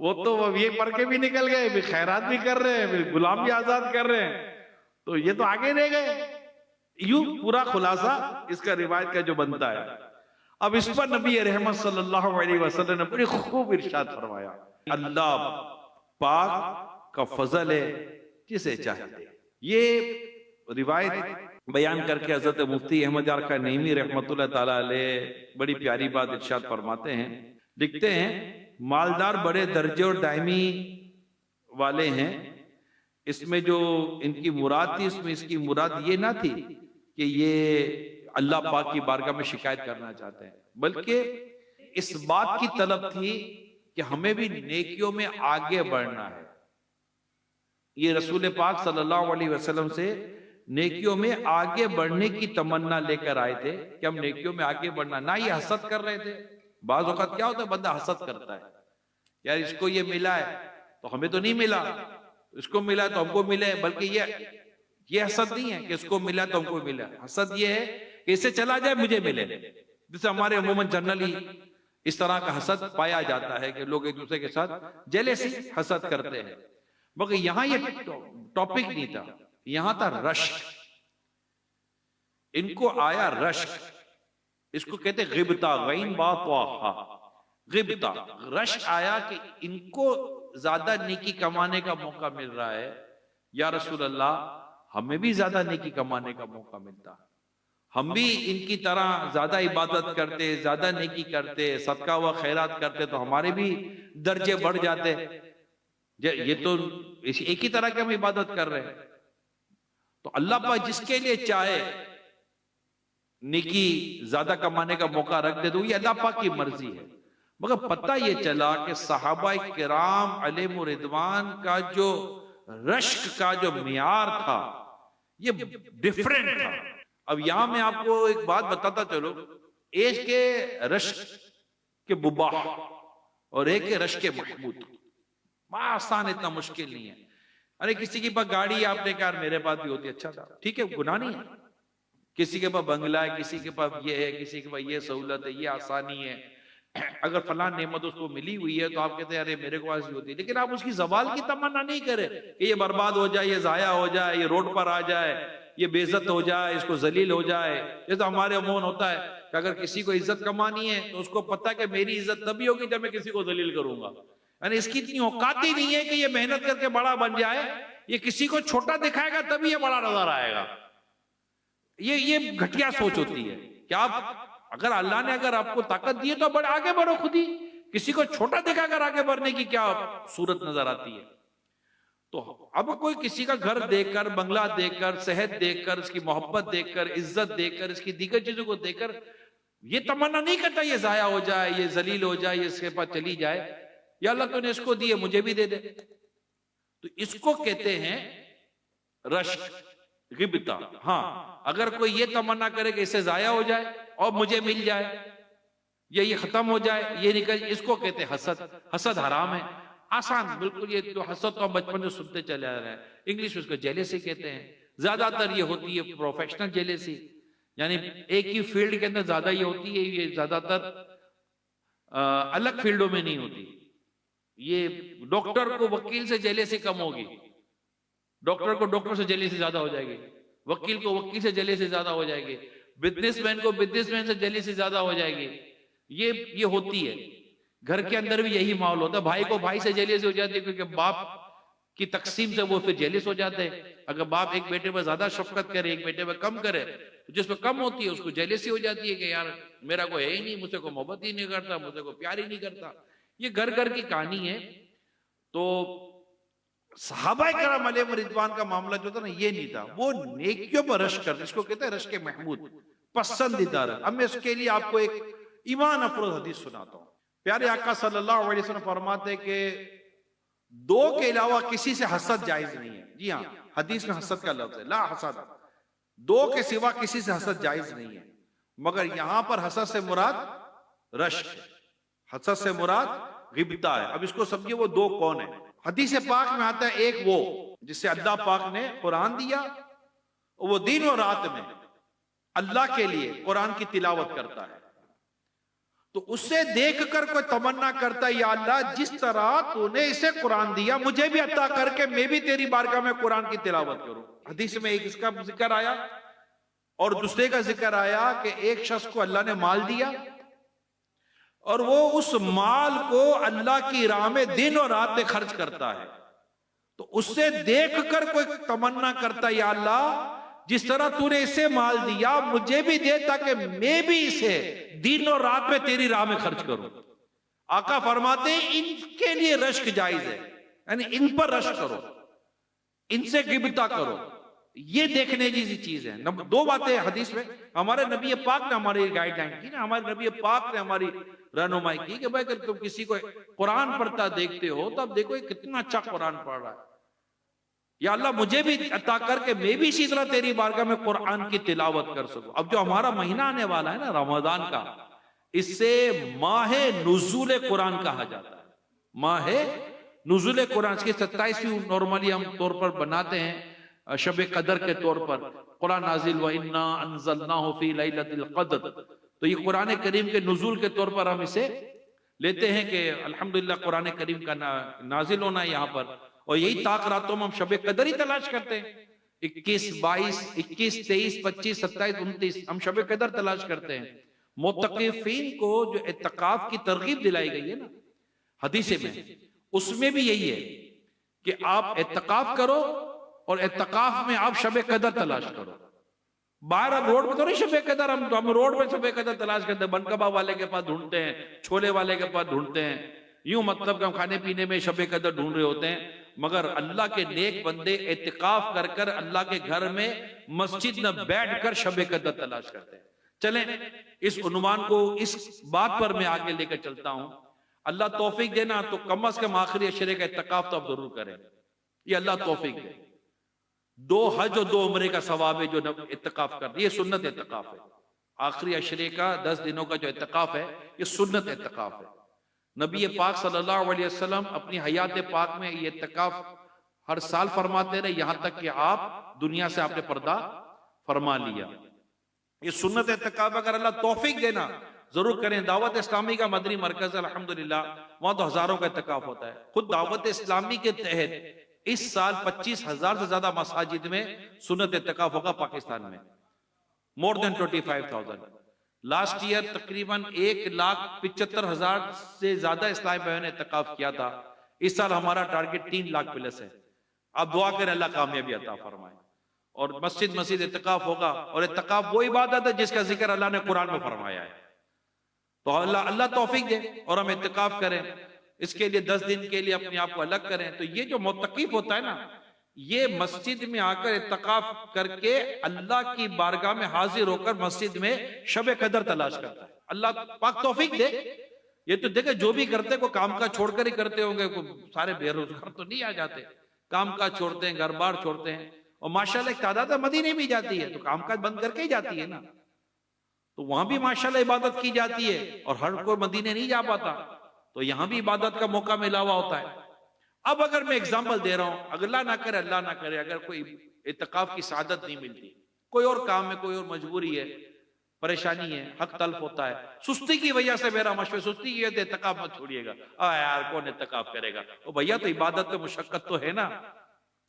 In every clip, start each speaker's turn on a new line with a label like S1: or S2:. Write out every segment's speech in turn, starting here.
S1: وہ تو یہ پڑھ کے بھی نکل گئے، بھی خیرات بھی کر رہے ہیں، بھی غلام بھی آزاد کر رہے ہیں، تو یہ تو آگے رہ گئے. یوں پورا خلاصہ اس کا روایت کا جو بنتا ہے. اب اس پر نبی رحمت صلی اللہ علیہ وسلم نے بڑی خوب ارشاد فرمایا، اللہ پاک کا فضل ہے جسے چاہے دے. یہ روایت بیان کر کے حضرت مفتی احمد یار خان نعیمی رحمت اللہ تعالی علیہ بڑی پیاری بات ارشاد فرماتے ہیں. لکھتے ہیں مالدار بڑے درجے اور دائمی والے ہیں. اس میں جو ان کی مراد تھی، اس میں اس کی مراد یہ نہ تھی کہ یہ اللہ پاک کی بارگاہ میں شکایت کرنا چاہتے ہیں، بلکہ اس بات کی طلب تھی کہ ہمیں بھی نیکیوں میں آگے بڑھنا ہے. یہ رسول پاک صلی اللہ علیہ وسلم سے نیکیوں میں آگے بڑھنے کی تمنا لے کر آئے تھے کہ ہم نیکیوں میں آگے بڑھنا. نہ یہ حسد کر رہے تھے. بعض اوقات کیا ہوتا ہے، بندہ حسد کرتا ہے، یار اس کو یہ ملا ہے تو ہمیں تو نہیں ملا، اس کو ملا تو ہم کو ملے. بلکہ یہ حسد نہیں ہے کہ اس کو ملا تو ہم کو ملا. حسد یہ ہے کہ اسے چلا جائے مجھے ملے. جسے ہمارے عموماً جنرلی اس طرح کا حسد پایا جاتا ہے کہ لوگ ایک دوسرے کے ساتھ جیلسی حسد کرتے ہیں. مگر یہاں یہ ٹاپک نہیں تھا، یہاں تھا رشک. ان کو آیا رشک، اس کو کہتے غبطہ، غین با طا، غبطہ. رشک آیا کہ ان کو زیادہ نیکی کمانے کا موقع مل رہا ہے، یا رسول اللہ ہمیں بھی زیادہ نیکی کمانے کا موقع ملتا، ہم بھی ان کی طرح زیادہ عبادت کرتے، زیادہ نیکی کرتے، صدقہ و خیرات کرتے تو ہمارے بھی درجے بڑھ جاتے. یہ تو ایک ہی طرح کی ہم عبادت کر رہے ہیں. تو اللہ پاک جس کے لیے چاہے نیکی زیادہ کمانے کا موقع رکھ دے تو یہ اللہ پاک کی مرضی ہے. مگر پتہ یہ چلا کہ صحابہ کرام علیہم رضوان کا جو رشک کا جو معیار تھا یہ ڈیفرنٹ تھا. اب یہاں میں آپ کو ایک بات بتاتا چلو، ایک کے رشک کے مباح اور ایک کے رشک کے محمود. آسان اتنا مشکل نہیں ہے. ارے کسی کے پاس گاڑی آپ نے کہا میرے پاس بھی ہوتی، اچھا تھا، ٹھیک ہے، گناہ نہیں ہے. کسی کے پاس بنگلہ ہے، کسی کے پاس یہ ہے، کسی کے پاس یہ سہولت ہے، یہ آسانی ہے. اگر فلاں نعمت اس کو ملی ہوئی ہے تو آپ کہتے ہیں ارے میرے کو ایسی ہوتی ہے. لیکن آپ اس کی زوال کی تمنا نہیں کریں کہ یہ برباد ہو جائے، یہ ضائع ہو جائے، یہ روڈ پر آ جائے، یہ بے عزت ہو جائے، اس کو ذلیل ہو جائے. یہ تو ہمارے عموماً ہوتا ہے کہ اگر کسی کو عزت کمانی ہے تو اس کو پتہ ہے کہ میری عزت تبھی ہوگی جب میں کسی کو ذلیل کروں گا. یعنی اس کی اتنی اوقات ہی نہیں ہے کہ یہ محنت کر کے بڑا بن جائے. یہ کسی کو چھوٹا دکھائے گا تبھی یہ بڑا نظر آئے گا. یہ گھٹیا سوچ ہوتی ہے کہ آپ اگر اللہ نے اگر آپ کو طاقت دی ہے تو بڑھ آگے بڑھو. خود ہی کسی کو چھوٹا دکھا کر آگے بڑھنے کی کیا صورت نظر آتی ہے. تو اب کوئی کسی کا گھر دیکھ کر، بنگلہ دیکھ کر، صحت دیکھ کر، اس کی محبت دیکھ کر، عزت دیکھ کر، اس کی دیگر چیزوں کو دیکھ کر یہ تمنا نہیں کرتا یہ ضائع ہو جائے، یہ ذلیل ہو جائے، یہ اس کے پاس چلی جائے. یا اللہ تو نے اس کو دیے مجھے بھی دے دے. تو اس کو کہتے ہیں رشک، غبطہ. ہاں اگر کوئی یہ تمنا کرے کہ اسے ضائع ہو جائے اور مجھے مل جائے، یا یہ ختم ہو جائے، یہ نکل، اس کو کہتے ہیں حسد. حسد حرام ہے، آسان بالکل. یہ جو حسد تو ہم بچپن سے سنتے چلے آ رہے ہیں. انگلش میں اس کو جیلیسی کہتے ہیں. زیادہ تر یہ ہوتی ہے پروفیشنل جیلیسی، یعنی ایک ہی فیلڈ کے اندر زیادہ یہ ہوتی ہے. یہ زیادہ تر الگ فیلڈوں میں نہیں ہوتی. یہ ڈاکٹر کو وکیل سے جیلیسی کم ہوگی، ڈاکٹر کو ڈاکٹر سے جیلیسی زیادہ ہو جائے گی، وکیل کو وکیل سے جیلیسی زیادہ ہو جائے گی، بزنس مین کو بزنس مین سے جیلیسی زیادہ ہو جائے گی. یہ ہوتی ہے. گھر کے اندر بھی یہی ماحول ہوتا ہے. بھائی کو بھائی سے جیلیسی ہو جاتی ہے کیونکہ باپ کی تقسیم سے وہ پھر جیلس ہو جاتے ہیں. اگر باپ ایک بیٹے پر زیادہ شفقت کرے، ایک بیٹے پر کم کرے، تو جس پہ کم ہوتی ہے اس کو جیلسی ہو جاتی ہے کہ یار میرا کوئی ہے ہی نہیں، مجھ سے کوئی محبت ہی نہیں کرتا، مجھ سے کوئی پیار ہی نہیں کرتا. یہ گھر گھر کی کہانی ہے. تو صحابہ کرام علیہم رضوان کا معاملہ جو تھا نا یہ نہیں تھا. وہ نیکیوں پر رشک کرتے، اس کو کہتے ہیں رشک محمود، پسندیدہ. اب میں اس کے لیے آپ کو ایک ایمان افروز حدیث سناتا ہوں. پیارے آقا صلی اللہ علیہ وسلم فرماتے کہ دو کے علاوہ کسی سے حسد جائز نہیں ہے. جی ہاں، حدیث میں حسد کا لفظ ہے، لا حسد. دو کے سوا کسی سے حسد جائز نہیں ہے. مگر یہاں پر حسد سے مراد رشک ہے، حسد سے مراد غبطہ ہے. اب اس کو سمجھے وہ دو کون ہیں. حدیث پاک میں آتا ہے ایک وہ جس سے اللہ پاک نے قرآن دیا، وہ دن اور رات میں اللہ کے لیے قرآن کی تلاوت کرتا ہے. تو اسے دیکھ کر کوئی تمنا کرتا ہے یا اللہ جس طرح تو نے اسے قرآن دیا مجھے بھی عطا کر کے میں بھی تیری بارگاہ میں قرآن کی تلاوت کروں. حدیث میں ایک اس کا ذکر آیا اور دوسرے کا ذکر آیا کہ ایک شخص کو اللہ نے مال دیا اور وہ اس مال کو اللہ کی راہ میں دن اور رات میں خرچ کرتا ہے. تو اس سے دیکھ کر کوئی تمنا کرتا ہے یا اللہ جس طرح تو نے اسے مال دیا مجھے بھی دے تاکہ میں بھی اسے دن اور رات میں تیری راہ میں خرچ کروں. آقا فرماتے ہیں ان کے لیے رشک جائز ہے، یعنی ان پر رشک کرو، ان سے غبطہ کرو، یہ دیکھنے جیسی چیز ہے. دو باتیں حدیث میں ہمارے نبی پاک نے ہماری گائیڈ لائن کی نا، ہمارے نبی پاک نے ہماری رہنمائی کی کہ بھائی اگر تم کسی کو قرآن پڑھتا دیکھتے ہو تو اب دیکھو یہ کتنا اچھا قرآن پڑھ رہا ہے، یا اللہ مجھے بھی عطا کر کے میں بھی اسی طرح تیری بارگاہ میں قرآن کی تلاوت کر سکوں. اب جو ہمارا مہینہ آنے والا ہے نا رمضان کا، اس سے ماہ نزول قرآن کہا جاتا ہے. ماہ نزول قرآن اس کی 27ویں نارملی ہم طور پر بناتے ہیں شب قدر کے طور پر. قرآن نازل وَإِنَّا أَنزَلْنَاهُ فِي لَيْلَةِ الْقَدْرِ، تو یہ قرآن کریم کے نزول کے طور پر ہم اسے لیتے ہیں کہ الحمدللہ قرآن کریم کا نازل ہونا ہے یہاں پر. اور یہی طاق راتوں میں ہم شب قدر ہی تلاش کرتے ہیں. 21 22 21 23 25 27 29 ہم شب قدر تلاش کرتے ہیں. معتکفین کو جو اعتکاف کی ترغیب دلائی گئی ہے نا حدیث میں، اس میں بھی یہی ہے کہ آپ اعتکاف کرو اور اعتکاف میں آپ شب قدر تلاش کرو. باہر اب روڈ میں تو نہیں شب قدر، ہم روڈ میں شب قدر تلاش کرتے ہیں، بن کباب والے کے پاس ڈھونڈتے ہیں، چھولے والے کے پاس ڈھونڈتے ہیں، یوں مطلب کہ ہم کھانے پینے میں شب قدر ڈھونڈ رہے ہوتے ہیں. مگر اللہ کے نیک بندے اعتکاف کر کر اللہ کے گھر میں مسجد میں بیٹھ کر شب قدر تلاش کرتے ہیں. چلیں اس عنوان کو اس بات پر میں آگے لے کر چلتا ہوں. اللہ توفیق دینا تو کم از کم آخری عشرے کا اعتکاف تو آپ ضرور کریں، یہ اللہ توفیق دے. 2 حج اور 2 عمرے کا ثواب ہے جو اعتکاف کرتے، یہ سنت اعتکاف ہے. آخری عشرے کا 10 دنوں کا جو اعتکاف ہے یہ سنت اعتکاف ہے. نبی پاک صلی اللہ علیہ وسلم اپنی حیات پاک میں یہ اعتکاف ہر سال فرماتے رہے یہاں تک کہ آپ دنیا سے آپ نے پردہ فرما لیا. یہ سنت اعتکاف اگر اللہ توفیق دینا ضرور کریں. دعوت اسلامی کا مدنی مرکز الحمدللہ وہاں تو ہزاروں کا اعتکاف ہوتا ہے. خود دعوت اسلامی کے تحت اس سال 25,000 سے زیادہ مساجد میں سنت اعتکاف ہوگا پاکستان میں، more than 25,000. لاسٹ ایئر تقریباً 1,75,000 سے زیادہ اسلامی بھائیوں نے اعتکاف کیا تھا. اس سال ہمارا ٹارگٹ 3 لاکھ پلس ہے. آپ دعا کریں اللہ کامیابی عطا فرمائے. اور مسجد اعتکاف ہوگا، اور اعتکاف وہ عبادت ہے جس کا ذکر اللہ نے قرآن میں فرمایا ہے. تو اللہ توفیق دے اور ہم اعتکاف کریں. اس کے لیے 10 دن کے لیے اپنے آپ کو الگ کریں. تو یہ جو معتکف ہوتا ہے نا، یہ مسجد میں آ کر اعتکاف کر کے اللہ کی بارگاہ میں حاضر ہو کر مسجد میں شب قدر تلاش کرتا ہے. اللہ پاک توفیق دے. یہ تو دیکھیں جو بھی کرتے کو کام کا چھوڑ کر ہی کرتے ہوں گے، سارے بے روزگار تو نہیں آ جاتے، کام کا چھوڑتے ہیں، گھر بار چھوڑتے ہیں. اور ماشاءاللہ ایک تعداد مدینے بھی جاتی ہے تو کام کاج بند کر کے ہی جاتی ہے نا، تو وہاں بھی ماشاءاللہ عبادت کی جاتی ہے. اور ہر کوئی مدینے نہیں جا پاتا تو یہاں بھی عبادت کا موقع ملا ہوا ہوتا ہے. اب اگر میں اگزامپل دے رہا ہوں، اگر اللہ نہ کرے اگر کوئی اعتکاف کی سعادت نہیں ملتی، کوئی اور کام ہے، کوئی اور مجبوری ہے، پریشانی ہے، حق تلف ہوتا ہے، سستی کی وجہ سے میرا مشورہ سستی یہ ہے اعتکاف مت چھوڑیے گا. یار کون اعتکاف کرے گا؟ او بھیا تو عبادت میں مشقت تو ہے نا.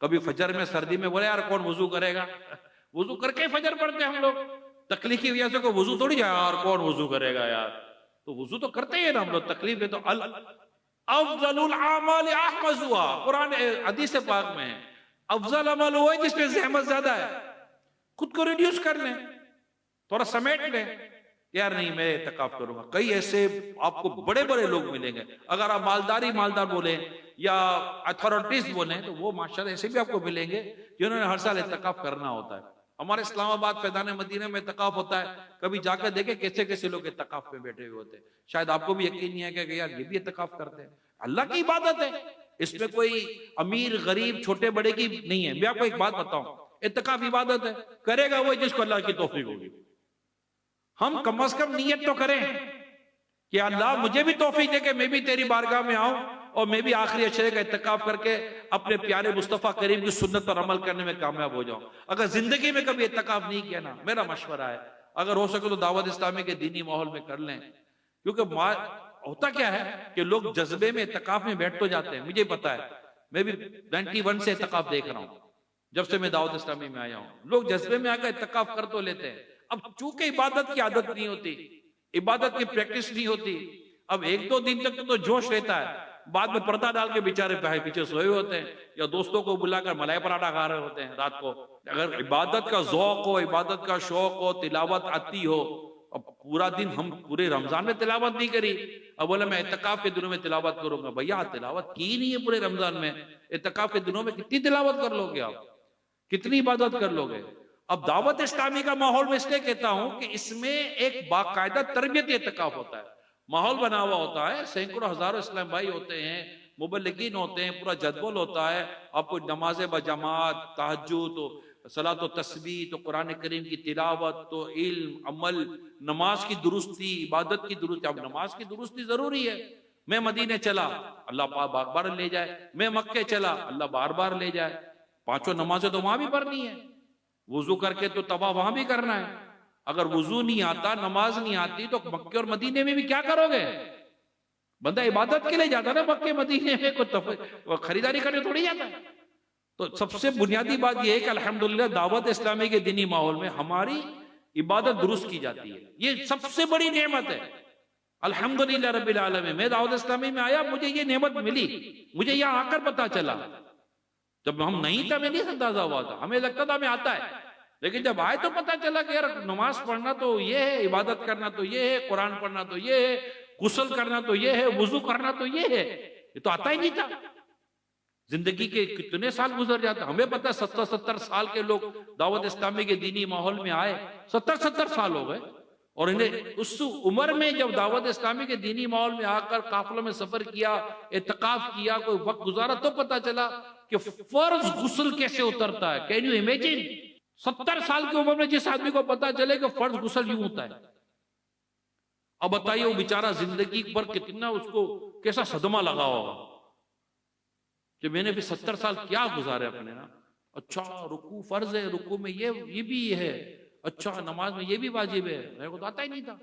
S1: کبھی فجر میں سردی میں بولے یار کون وضو کرے گا؟ وضو کر کے فجر پڑھتے ہیں ہم لوگ. تکلیف کی وجہ سے کوئی وضو تھوڑی جائے یار کون وضو کرے گا یار، تو وضو تو کرتے ہیں نا ہم لوگ. تکلیف ہے تو افضل الاعمال احمزها، قرآن حدیث پاک میں ہے افضل عمل وہ ہے جس پہ زحمت زیادہ ہے. خود کو ریڈیوس کر لیں، تھوڑا سمیٹ لیں. یار نہیں میں اعتکاف کروں گا. کئی ایسے آپ کو بڑے بڑے لوگ ملیں گے، اگر آپ مالدار بولیں یا اتھارٹیز بولیں تو وہ ماشاءاللہ ایسے بھی آپ کو ملیں گے جنہوں نے ہر سال اعتکاف کرنا ہوتا ہے. ہمارے اسلام آباد فیضان مدینہ میں اعتکاف ہوتا ہے، کبھی جا کر دیکھیں کیسے کیسے لوگ اعتکاف پہ بیٹھے ہوئے ہوتے ہیں. شاید آپ کو بھی یقین نہیں ہے کہ یار یہ بھی اعتکاف کرتے ہیں. اللہ کی عبادت ہے، اس میں کوئی امیر غریب چھوٹے بڑے کی نہیں ہے. میں آپ کو ایک بات بتاؤں، اعتکاف عبادت ہے، کرے گا وہ جس کو اللہ کی توفیق ہوگی. ہم کم از کم نیت تو کریں کہ اللہ مجھے بھی توفیق دے کہ میں بھی تیری بارگاہ میں آؤں اور میں بھی آخری عشرے کا اعتکاف کر کے اپنے پیارے مصطفیٰ کریم کی سنت پر عمل کرنے میں کامیاب ہو جاؤں. اگر زندگی میں کبھی اعتکاف نہیں کیا نا، میرا مشورہ ہے اگر ہو سکے تو دعوت اسلامی کے دینی ماحول میں کر لیں. کیونکہ ہوتا کیا ہے کہ لوگ جذبے میں اعتکاف میں بیٹھ تو جاتے ہیں. مجھے پتا ہے، میں بھی 91 سے اعتکاف دیکھ رہا ہوں، جب سے میں دعوت اسلامی میں آیا ہوں. لوگ جذبے میں آ کر اعتکاف کر تو لیتے ہیں، اب چونکہ عبادت کی عادت نہیں ہوتی، عبادت کی پریکٹس نہیں ہوتی، اب ایک دو دن تک تو جوش رہتا ہے، بعد میں پردہ ڈال کے بیچارے پیچھے سوئے ہوتے ہیں، یا دوستوں کو بلا کر ملائی پراٹھا کھا رہے ہوتے ہیں رات کو. اگر عبادت کا ذوق ہو، عبادت کا شوق ہو، تلاوت آتی ہو. اب پورا دن ہم پورے رمضان میں تلاوت نہیں کری، اب بولا میں اعتکاف کے دنوں میں تلاوت کروں گا. بھیا تلاوت کی نہیں ہے پورے رمضان میں، اعتکاف کے دنوں میں کتنی تلاوت کر لو گے آپ، کتنی عبادت کر لو گے. اب دعوت اسلامی کا ماحول میں اس لیے کہتا ہوں کہ اس میں ایک باقاعدہ تربیت اعتکاف ہوتا ہے، ماحول بنا ہوا ہوتا ہے، سینکڑوں ہزاروں اسلام بھائی ہوتے ہیں، مبلغین ہوتے ہیں، پورا جدول ہوتا ہے. آپ کو نماز بجماعت، تہجد، صلاۃ و تسبیح، تو قرآن کریم کی تلاوت، تو علم، عمل، نماز کی درستی، عبادت کی درستی. اب نماز کی درستی ضروری ہے. میں مدینے چلا، اللہ پاک بار بار لے جائے، میں مکے چلا، اللہ بار بار لے جائے. پانچوں نمازیں تو وہاں بھی پڑھنی ہے، وضو کر کے تو طواف وہاں بھی کرنا ہے. اگر وضو نہیں آتا، نماز نہیں آتی، تو مکے اور مدینے میں بھی کیا کرو گے؟ بندہ عبادت کے لیے جاتا نا مکے مدینے میں، کوئی خریداری کرنے تھوڑی جاتا ہے. تو سب سے بنیادی بات یہ ہے کہ الحمدللہ دعوت اسلامی کے دینی ماحول میں ہماری عبادت درست کی جاتی ہے. یہ سب سے بڑی نعمت ہے الحمدللہ رب العالمین. میں دعوت اسلامی میں آیا، مجھے یہ نعمت ملی، مجھے یہاں آ کر پتا چلا. جب ہم نہیں تھا، میں نہیں اندازہ ہوا تھا، ہمیں لگتا تھا ہمیں آتا ہے، لیکن جب آئے تو پتا چلا کہ یار نماز پڑھنا تو یہ ہے، عبادت کرنا تو یہ ہے، قرآن پڑھنا تو یہ ہے، غسل کرنا تو یہ ہے، وضو کرنا تو یہ ہے. یہ تو آتا ہی نہیں تھا. زندگی کے کتنے سال گزر جاتے، ہمیں پتا 70 سال کے لوگ دعوت اسلامی کے دینی ماحول میں آئے، 70 سال ہو گئے. اور انہیں اس عمر میں جب دعوت اسلامی کے دینی ماحول میں آ کر قافلوں میں سفر کیا، اعتکاف کیا، کوئی وقت گزارا، تو پتا چلا کہ فرض غسل کیسے اترتا ہے. Can you imagine? 70 سال کی عمر میں جس آدمی کو پتا چلے کہ فرض غسل یوں ہوتا ہے، اب بتائیے وہ بیچارہ زندگی پر کتنا اس کو کیسا صدمہ لگا ہوگا کہ میں نے بھی 70 سال کیا گزارے اپنے نا. اچھا رکوع فرض ہے، رکوع میں یہ بھی ہے، اچھا نماز میں یہ بھی واجب ہے، میرے کو تو آتا ہی نہیں تھا.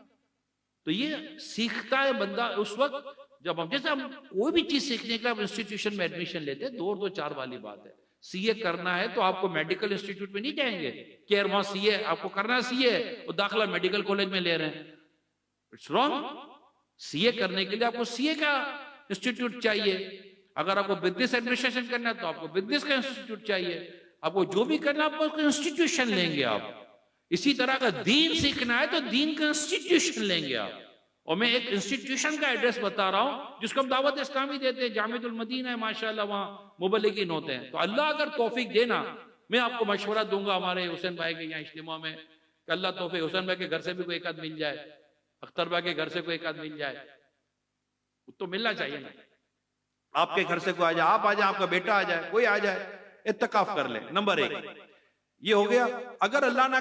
S1: تو یہ سیکھتا ہے بندہ اس وقت جب جیسے ہم کوئی بھی چیز سیکھنے کے لیے انسٹیٹیوشن میں ایڈمیشن لیتے ہیں، 2 4 والی بات ہے. سی اے کرنا ہے تو آپ کو میڈیکل انسٹیٹیوٹ میں نہیں جائیں گے کہ وہاں سی اے آپ کو کرنا سی اے اور داخلہ میڈیکل کالج میں لے رہے ہیں. It's wrong. سی اے کرنے کے لیے آپ کو سی اے کا انسٹیٹیوٹ چاہیے. اگر آپ کو بزنس ایڈمنسٹریشن کرنا ہے تو آپ کو بزنس کا انسٹیٹیوٹ چاہیے. آپ کو جو بھی کرنا ہے آپ کو انسٹیٹیوشن لیں گے آپ. اسی طرح کا دین سیکھنا ہے تو دین کا انسٹیٹیوشن لیں گے آپ. اور میں ایک انسٹیٹیوشن کا ایڈریس بتا رہا ہوں جس کو ہم دعوت اسلامی دیتے ہیں، جامعۃ المدینہ ہے، ماشاءاللہ وہاں مبلغین ہوتے ہیں. تو اللہ اگر توفیق دینا، میں آپ کو مشورہ دوں گا ہمارے حسین بھائی کے یہاں اجتماع میں کہ اللہ توفیق، حسین بھائی کے گھر سے بھی کوئی ایک آدھ مل جائے، اختر بھائی کے گھر سے کوئی ایک آدھ مل جائے، تو ملنا چاہیے نا. آپ کے گھر سے کوئی آ جائے، آپ آ جائیں، آپ کا بیٹا آ جائے، کوئی آ جائے، اعتکاف کر لیں. نمبر 1 یہ ہو گیا. اگر اللہ نہ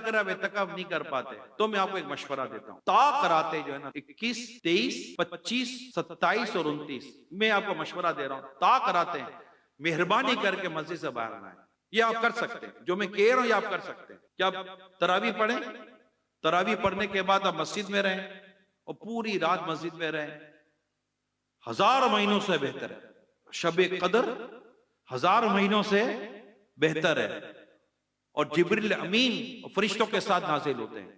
S1: کرے اب اعتکاف نہیں کر پاتے تو میں آپ کو ایک مشورہ دیتا ہوں. تا کراتے جو ہے نا 21 23 25 27 اور 29 میں آپ کو مشورہ دے رہا ہوں. تا کراتے ہیں مہربانی کر کے مسجد سے باہر نہ آئیں. یہ آپ کر سکتے ہیں، جو میں کہہ رہا ہوں یہ آپ کر سکتے ہیں. کہ آپ تراویح پڑھیں، تراویح پڑھنے کے بعد آپ مسجد میں رہیں اور پوری رات مسجد میں رہیں. 1000 مہینوں سے بہتر ہے. شب قدر 1000 مہینوں سے بہتر ہے. اور جبریل امین فرشتوں کے ساتھ نازل ہوتے ہیں.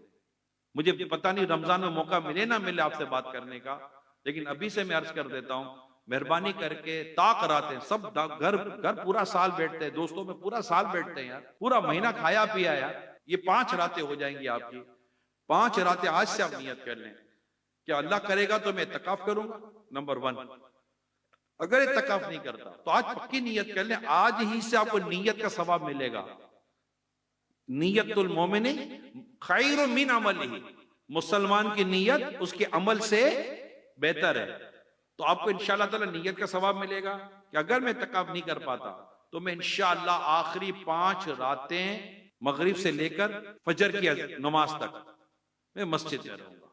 S1: مجھے پتہ نہیں رمضان میں موقع ملے نہ ملے آپ سے بات کرنے کا، لیکن ابھی سے میں عرض کر دیتا ہوں، مہربانی کر کے تا کراتے ہیں. سب گھر پورا سال بیٹھتے ہیں، دوستوں میں پورا سال بیٹھتے ہیں یار، پورا مہینہ کھایا پیا یار. یہ 5 راتیں ہو جائیں گی آپ کی. 5 راتیں آج سے آپ نیت کر لیں کہ اللہ کرے گا تو میں اعتکاف کروں گا. نمبر 1. اگر اعتکاف نہیں کرتا تو آج پکی نیت کر لیں، آج ہی سے آپ کو نیت کا ثواب ملے گا. نیت المومن خیر من عملہ، مسلمان کی نیت اس کے عمل سے بہتر ہے. تو آپ کو انشاءاللہ تعالی نیت کا ثواب ملے گا کہ اگر میں اعتکاف نہیں کر پاتا تو میں انشاءاللہ آخری 5 راتیں مغرب سے لے کر فجر کی نماز تک میں مسجد میں رہوں گا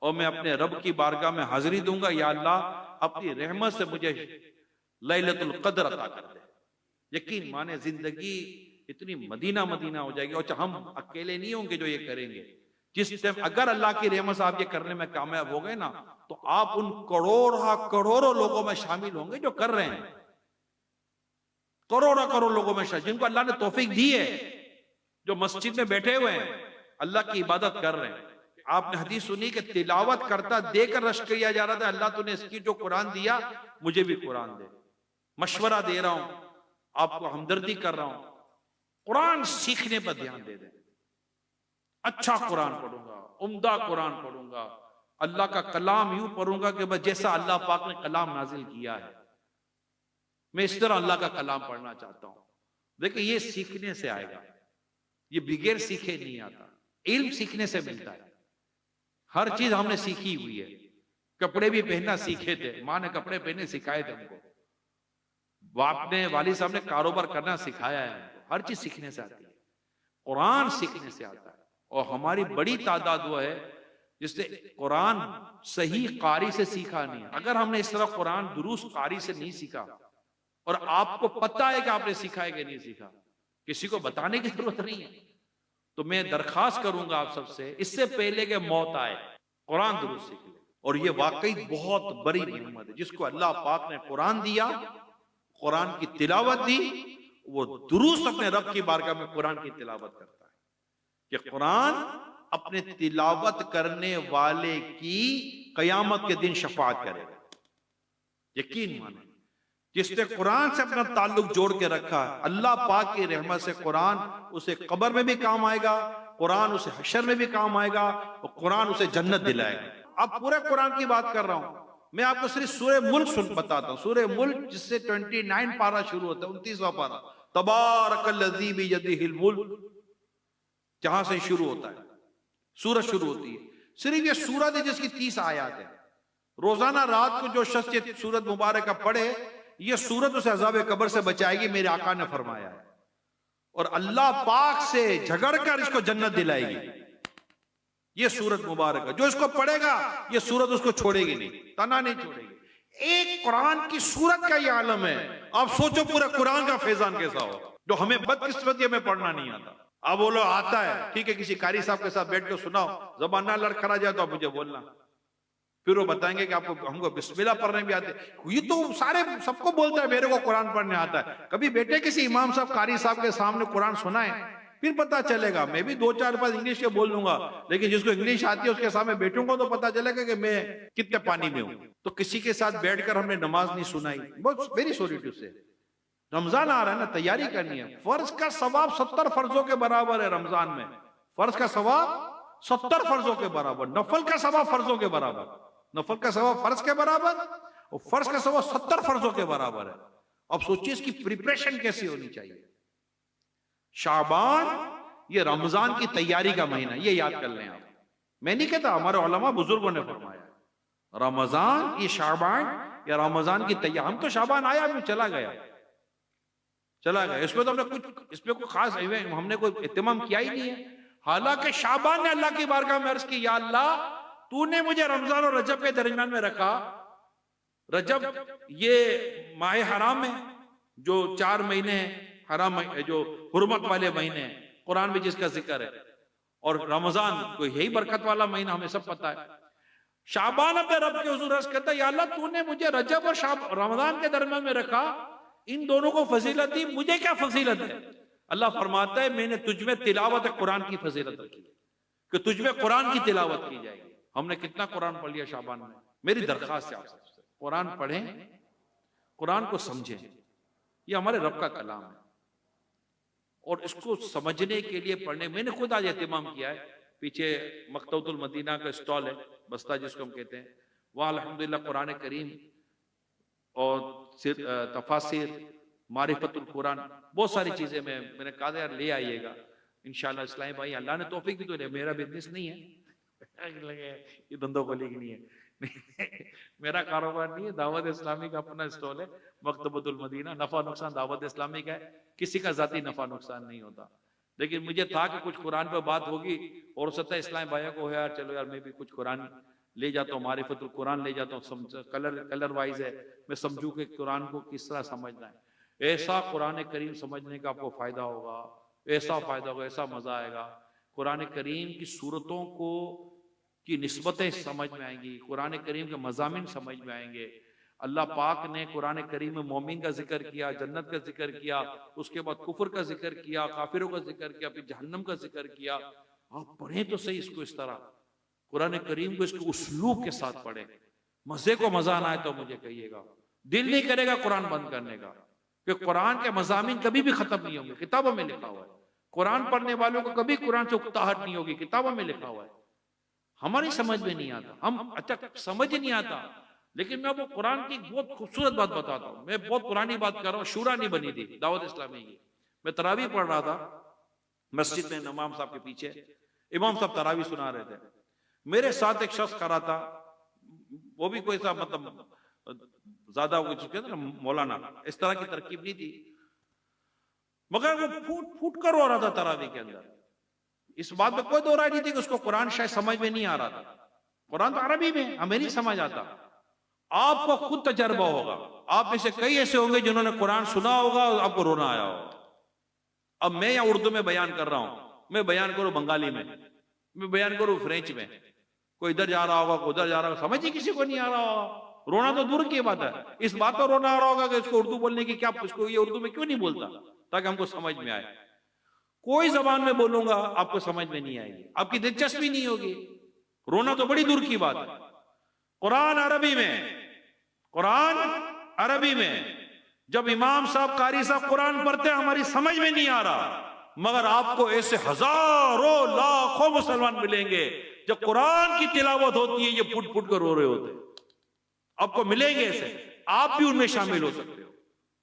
S1: اور میں اپنے رب کی بارگاہ میں حاضری دوں گا، یا اللہ اپنی رحمت سے مجھے لیلۃ القدر عطا کر دے. یقین مانے زندگی اتنی مدینہ ہو جائے گی. اور ہم اکیلے نہیں ہوں گے جو یہ کریں گے، جس ٹائم اگر اللہ کی رحمت سے آپ یہ کرنے میں کامیاب ہو گئے نا تو آپ ان کروڑوں لوگوں میں شامل ہوں گے جو کر رہے ہیں، کروڑوں لوگوں میں شامل، جن کو اللہ نے توفیق دی ہے، جو مسجد میں بیٹھے ہوئے ہیں اللہ کی عبادت کر رہے ہیں۔ آپ نے حدیث سنی کہ تلاوت کرتا دے کر رشک کیا جا رہا تھا، اللہ تو نے اس کی جو قرآن دیا مجھے بھی قرآن دے، مشورہ دے رہا ہوں، آپ کو ہمدردی کر رہا ہوں، قرآن سیکھنے پر دھیان دے دیں، اچھا قرآن پڑھوں گا، عمدہ قرآن پڑھوں گا، اللہ کا کلام یوں پڑھوں گا کہ بس جیسا اللہ پاک نے کلام نازل کیا ہے، میں اس طرح اللہ کا کلام پڑھنا چاہتا ہوں۔ دیکھیں یہ سیکھنے سے آئے گا، یہ بغیر سیکھے نہیں آتا، علم سیکھنے سے ملتا ہے۔ ہر چیز ہم نے سیکھی ہوئی ہے، کپڑے بھی پہننا سیکھے تھے، ماں نے کپڑے پہنے سکھائے تھے ہم کو، باپ نے والد صاحب نے کاروبار کرنا سکھایا ہے ہم کو، ہر چیز سیکھنے سے آتی ہے، قرآن سیکھنے سے آتا ہے۔ اور ہماری بڑی تعداد وہ ہے جس نے قرآن صحیح قاری سے سیکھا نہیں ہے۔ اگر ہم نے اس طرح قرآن درست قاری سے نہیں سیکھا اور آپ کو پتہ ہے کہ آپ نے سیکھا ہے کہ نہیں سیکھا، کسی کو بتانے کی ضرورت نہیں ہے، تو میں درخواست کروں گا آپ سب سے اس سے پہلے کہ موت آئے قرآن درست سیکھ لیں۔ اور یہ واقعی بہت بڑی نعمت ہے، جس کو اللہ پاک نے قرآن دیا، قرآن کی تلاوت دی، وہ درست اپنے رب کی بارگاہ میں قرآن کی تلاوت کرتا ہے کہ قرآن اپنے تلاوت کرنے والے کی قیامت کے دن شفاعت کرے گا۔ یقین مانیں، جس نے قرآن سے اپنا تعلق جوڑ کے رکھا ہے، اللہ پاک کی رحمت سے قرآن اسے قبر میں بھی کام آئے گا، قرآن اسے حشر میں بھی کام آئے گا، اور قرآن اسے جنت دلائے گا۔ اب پورے قرآن کی بات کر رہا ہوں، میں آپ کو صرف سورہ ملک بتاتا ہوں، سورہ ملک جس سے 29 پارہ شروع ہوتا ہے، 29واں پارہ، تبارک الذی بیدہ الملک، جہاں سے شروع ہوتا ہے سورت شروع ہوتی ہے۔ صرف یہ سورت ہے جس کی 30 آیات ہیں، روزانہ رات کو جو شخص یہ سورت مبارکہ پڑھے، یہ سورت اسے عذاب قبر سے بچائے گی، میرے آقا نے فرمایا ہے، اور اللہ پاک سے جھگڑ کر اس کو جنت دلائے گی۔ یہ سورت مبارکہ جو اس کو پڑھے گا، یہ سورت اس کو چھوڑے گی نہیں، تنہا نہیں چھوڑے گی۔ ایک قرآن کی سورت کا یہ عالم ہے، آپ سوچو پورے قرآن کا فیضان کیسا ہو، جو ہمیں بدقسمتی میں پڑھنا نہیں آتا۔ اب بولو آتا ہے، ٹھیک ہے، کسی قاری صاحب کے ساتھ بیٹھ کے سناؤ، زبان نہ لڑکھڑا جائے تو آپ مجھے بولنا، پھر وہ بتائیں گے کہ آپ کو ہم کو بسم اللہ پڑھنے بھی آتے۔ یہ تو سارے سب کو بولتا ہے میرے کو قرآن پڑھنے آتا ہے، کبھی بیٹے کسی امام صاحب قاری صاحب کے سامنے قرآن سنائیں، پھر پتا چلے گا۔ میں بھی 2-4 بار انگلش کے بول لوں گا، لیکن جس کو انگلش آتی ہے اس کے سامنے بیٹھوں گا تو پتا چلے گا کہ میں کتنے پانی میں ہوں۔ تو کسی کے ساتھ بیٹھ کر ہم نے نماز نہیں سنائی، بہت ویری سوری ٹو سے۔ رمضان آ رہا ہے نا، تیاری کرنی ہے، فرض کا ثواب 70 فرضوں کے برابر ہے رمضان میں، فرض کا ثواب 70 فرضوں کے برابر، نفل کا ثواب فرضوں کے برابر، نفل کا ثواب فرض کے برابر، اور فرض کا ثواب 70 فرضوں کے برابر ہے۔ اب سوچیے اس کی پریپریشن کیسی ہونی چاہیے۔ شعبان یہ رمضان کی تیاری کا مہینہ، یہ یاد کر لیں آپ، میں نہیں کہتا، ہمارے علماء بزرگوں نے فرمایا رمضان یہ شعبان یا رمضان کی تیاری۔ ہم تو شعبان آیا بھی چلا گیا، اس میں تو ہم نے کچھ، اس میں کوئی خاص ہم نے کوئی اہتمام کیا ہی نہیں ہے، حالانکہ شعبان نے اللہ کی بارگاہ میں عرض کی، یا اللہ تو نے مجھے رمضان اور رجب کے درمیان میں رکھا، رجب یہ ماہ حرام ہے جو 4 مہینے حرام، جو حرمت والے مہینے ہیں، قرآن میں جس کا ذکر ہے، اور رمضان کو یہی برکت والا مہینہ ہمیں سب پتا ہے۔ شعبان اپنے رب کے حضور عرض کرتا ہے، یا اللہ تو نے مجھے رجب اور رمضان کے درمیان میں رکھا، ان دونوں کو فضیلت دی، مجھے کیا فضیلت ہے؟ اللہ فرماتا ہے میں نے تجھ میں تلاوت قرآن کی فضیلت رکھی کہ تجھ میں قرآن کی تلاوت کی جائے گی۔ ہم نے کتنا قرآن پڑھ لیا شعبان میں؟ میری درخواست ہے آپ سب سے، قرآن پڑھیں، قرآن کو سمجھیں، یہ ہمارے رب کا کلام ہے، اور اس کو سمجھنے کے لیے پڑھنے، میں نے خود آج اہتمام کیا ہے، پیچھے مکتبۃ المدینہ کا اسٹال ہے، بستہ جس کو ہم کہتے ہیں، وہاں الحمدللہ قرآن کریم اور تفاسیر، معرفت القرآن، بہت ساری چیزیں میں نے کہا یار لے آئیے گا انشاءاللہ۔ اسلامی بھائی اللہ نے توفیق دی تو لے، میرا بزنس نہیں ہے، یہ دھندوں کو لے نہیں ہے، میرا کاروبار نہیں ہے، دعوت اسلامی کا اپنا اسٹال ہے مکتبۃ المدینہ، نفع نقصان دعوت اسلامی کا ہے، کسی کا ذاتی نفع نقصان نہیں ہوتا، لیکن مجھے تھا کہ کچھ قرآن پہ بات ہوگی، اور سطح اسلامی بھائیوں کو یار چلو یار میں بھی کچھ قرآن لے جاتا ہوں، معرفت القرآن لے جاتا ہوں، کلر وائز ہے، میں سمجھوں کہ قرآن کو کس طرح سمجھنا ہے۔ ایسا قرآن کریم سمجھنے کا آپ کو فائدہ ہوگا، ایسا فائدہ ہوگا، ایسا مزہ آئے گا۔ قرآن کریم کی صورتوں کو کی نسبتیں سمجھ میں آئیں گی، قرآن کریم کے مضامین سمجھ میں آئیں گے۔ اللہ پاک نے قرآن کریم میں مومن کا ذکر کیا، جنت کا ذکر کیا، اس کے بعد کفر کا ذکر کیا، کافروں کا ذکر کیا، پھر جہنم کا ذکر کیا۔ آپ پڑھیں تو صحیح اس کو اس طرح، قرآن کریم کو اس کے اسلوب کے ساتھ پڑھیں۔ مزے کو مزہ نہ آئے تو مجھے کہیے گا، دل نہیں کرے گا قرآن بند کرنے کا، کہ قرآن کے مضامین کبھی بھی ختم نہیں ہوں گے، کتابوں میں لکھا ہوا ہے۔ قرآن پڑھنے والوں کو کبھی قرآن سے اکتاہٹ نہیں ہوگی، کتابوں میں لکھا ہوا ہے۔ ہماری سمجھ میں نہیں آتا، ہم اچھا سمجھ نہیں آتا، لیکن میں وہ قرآن کی بہت خوبصورت بات بتاتا ہوں۔ میں بہت پرانی بات کر رہا ہوں، شورا نہیں بنی تھی دعوت اسلامی کی۔ میں تراویح پڑھ رہا تھا مسجد میں، امام صاحب کے پیچھے امام صاحب تراویح سنا رہے تھے، میرے ساتھ ایک شخص کھڑا تھا، وہ بھی کوئی سا مطلب زیادہ وہ چکے تھے نا مولانا، اس طرح کی ترکیب نہیں تھی، مگر وہ پھوٹ پھوٹ کر رو رہا تھا تراویح کے اندر۔ اس بات میں کوئی دو رائے نہیں تھی کہ اس کو قرآن شاید سمجھ میں نہیں آ رہا تھا، قرآن تو عربی میں ہمیں نہیں سمجھ آتا۔ آپ کو خود تجربہ ہوگا، آپ میں سے کئی ایسے ہوں گے جنہوں نے قرآن سنا ہوگا اور آپ کو رونا آیا ہوگا۔ اب میں یا اردو میں بیان کر رہا ہوں، میں بیان کروں بنگالی میں بیان کروں فرینچ میں، کوئی ادھر جا رہا ہوگا کوئی ادھر جا رہا ہوگا، سمجھ ہی کسی کو نہیں آ رہا ہوگا، رونا تو دور کی بات ہے۔ اس بات پر رونا آ رہا ہوگا کہ اس کو اردو بولنے کی کیا، اس کو یہ اردو میں کیوں نہیں بولتا تاکہ ہم کو سمجھ میں آئے۔ کوئی زبان میں بولوں گا آپ کو سمجھ میں نہیں آئے گی، آپ کی دلچسپی نہیں ہوگی، رونا تو بڑی دور کی بات ہے۔ قرآن عربی میں، قرآن عربی میں، جب امام صاحب قاری صاحب قرآن پڑھتے ہیں ہماری سمجھ میں نہیں آ رہا، مگر آپ کو ایسے ہزاروں لاکھوں مسلمان ملیں گے جب قرآن کی تلاوت ہوتی ہے یہ پھٹ پھٹ کر رو رہے ہوتے ہیں، آپ کو ملیں گے ایسے، آپ بھی ان میں شامل ہو سکتے ہو،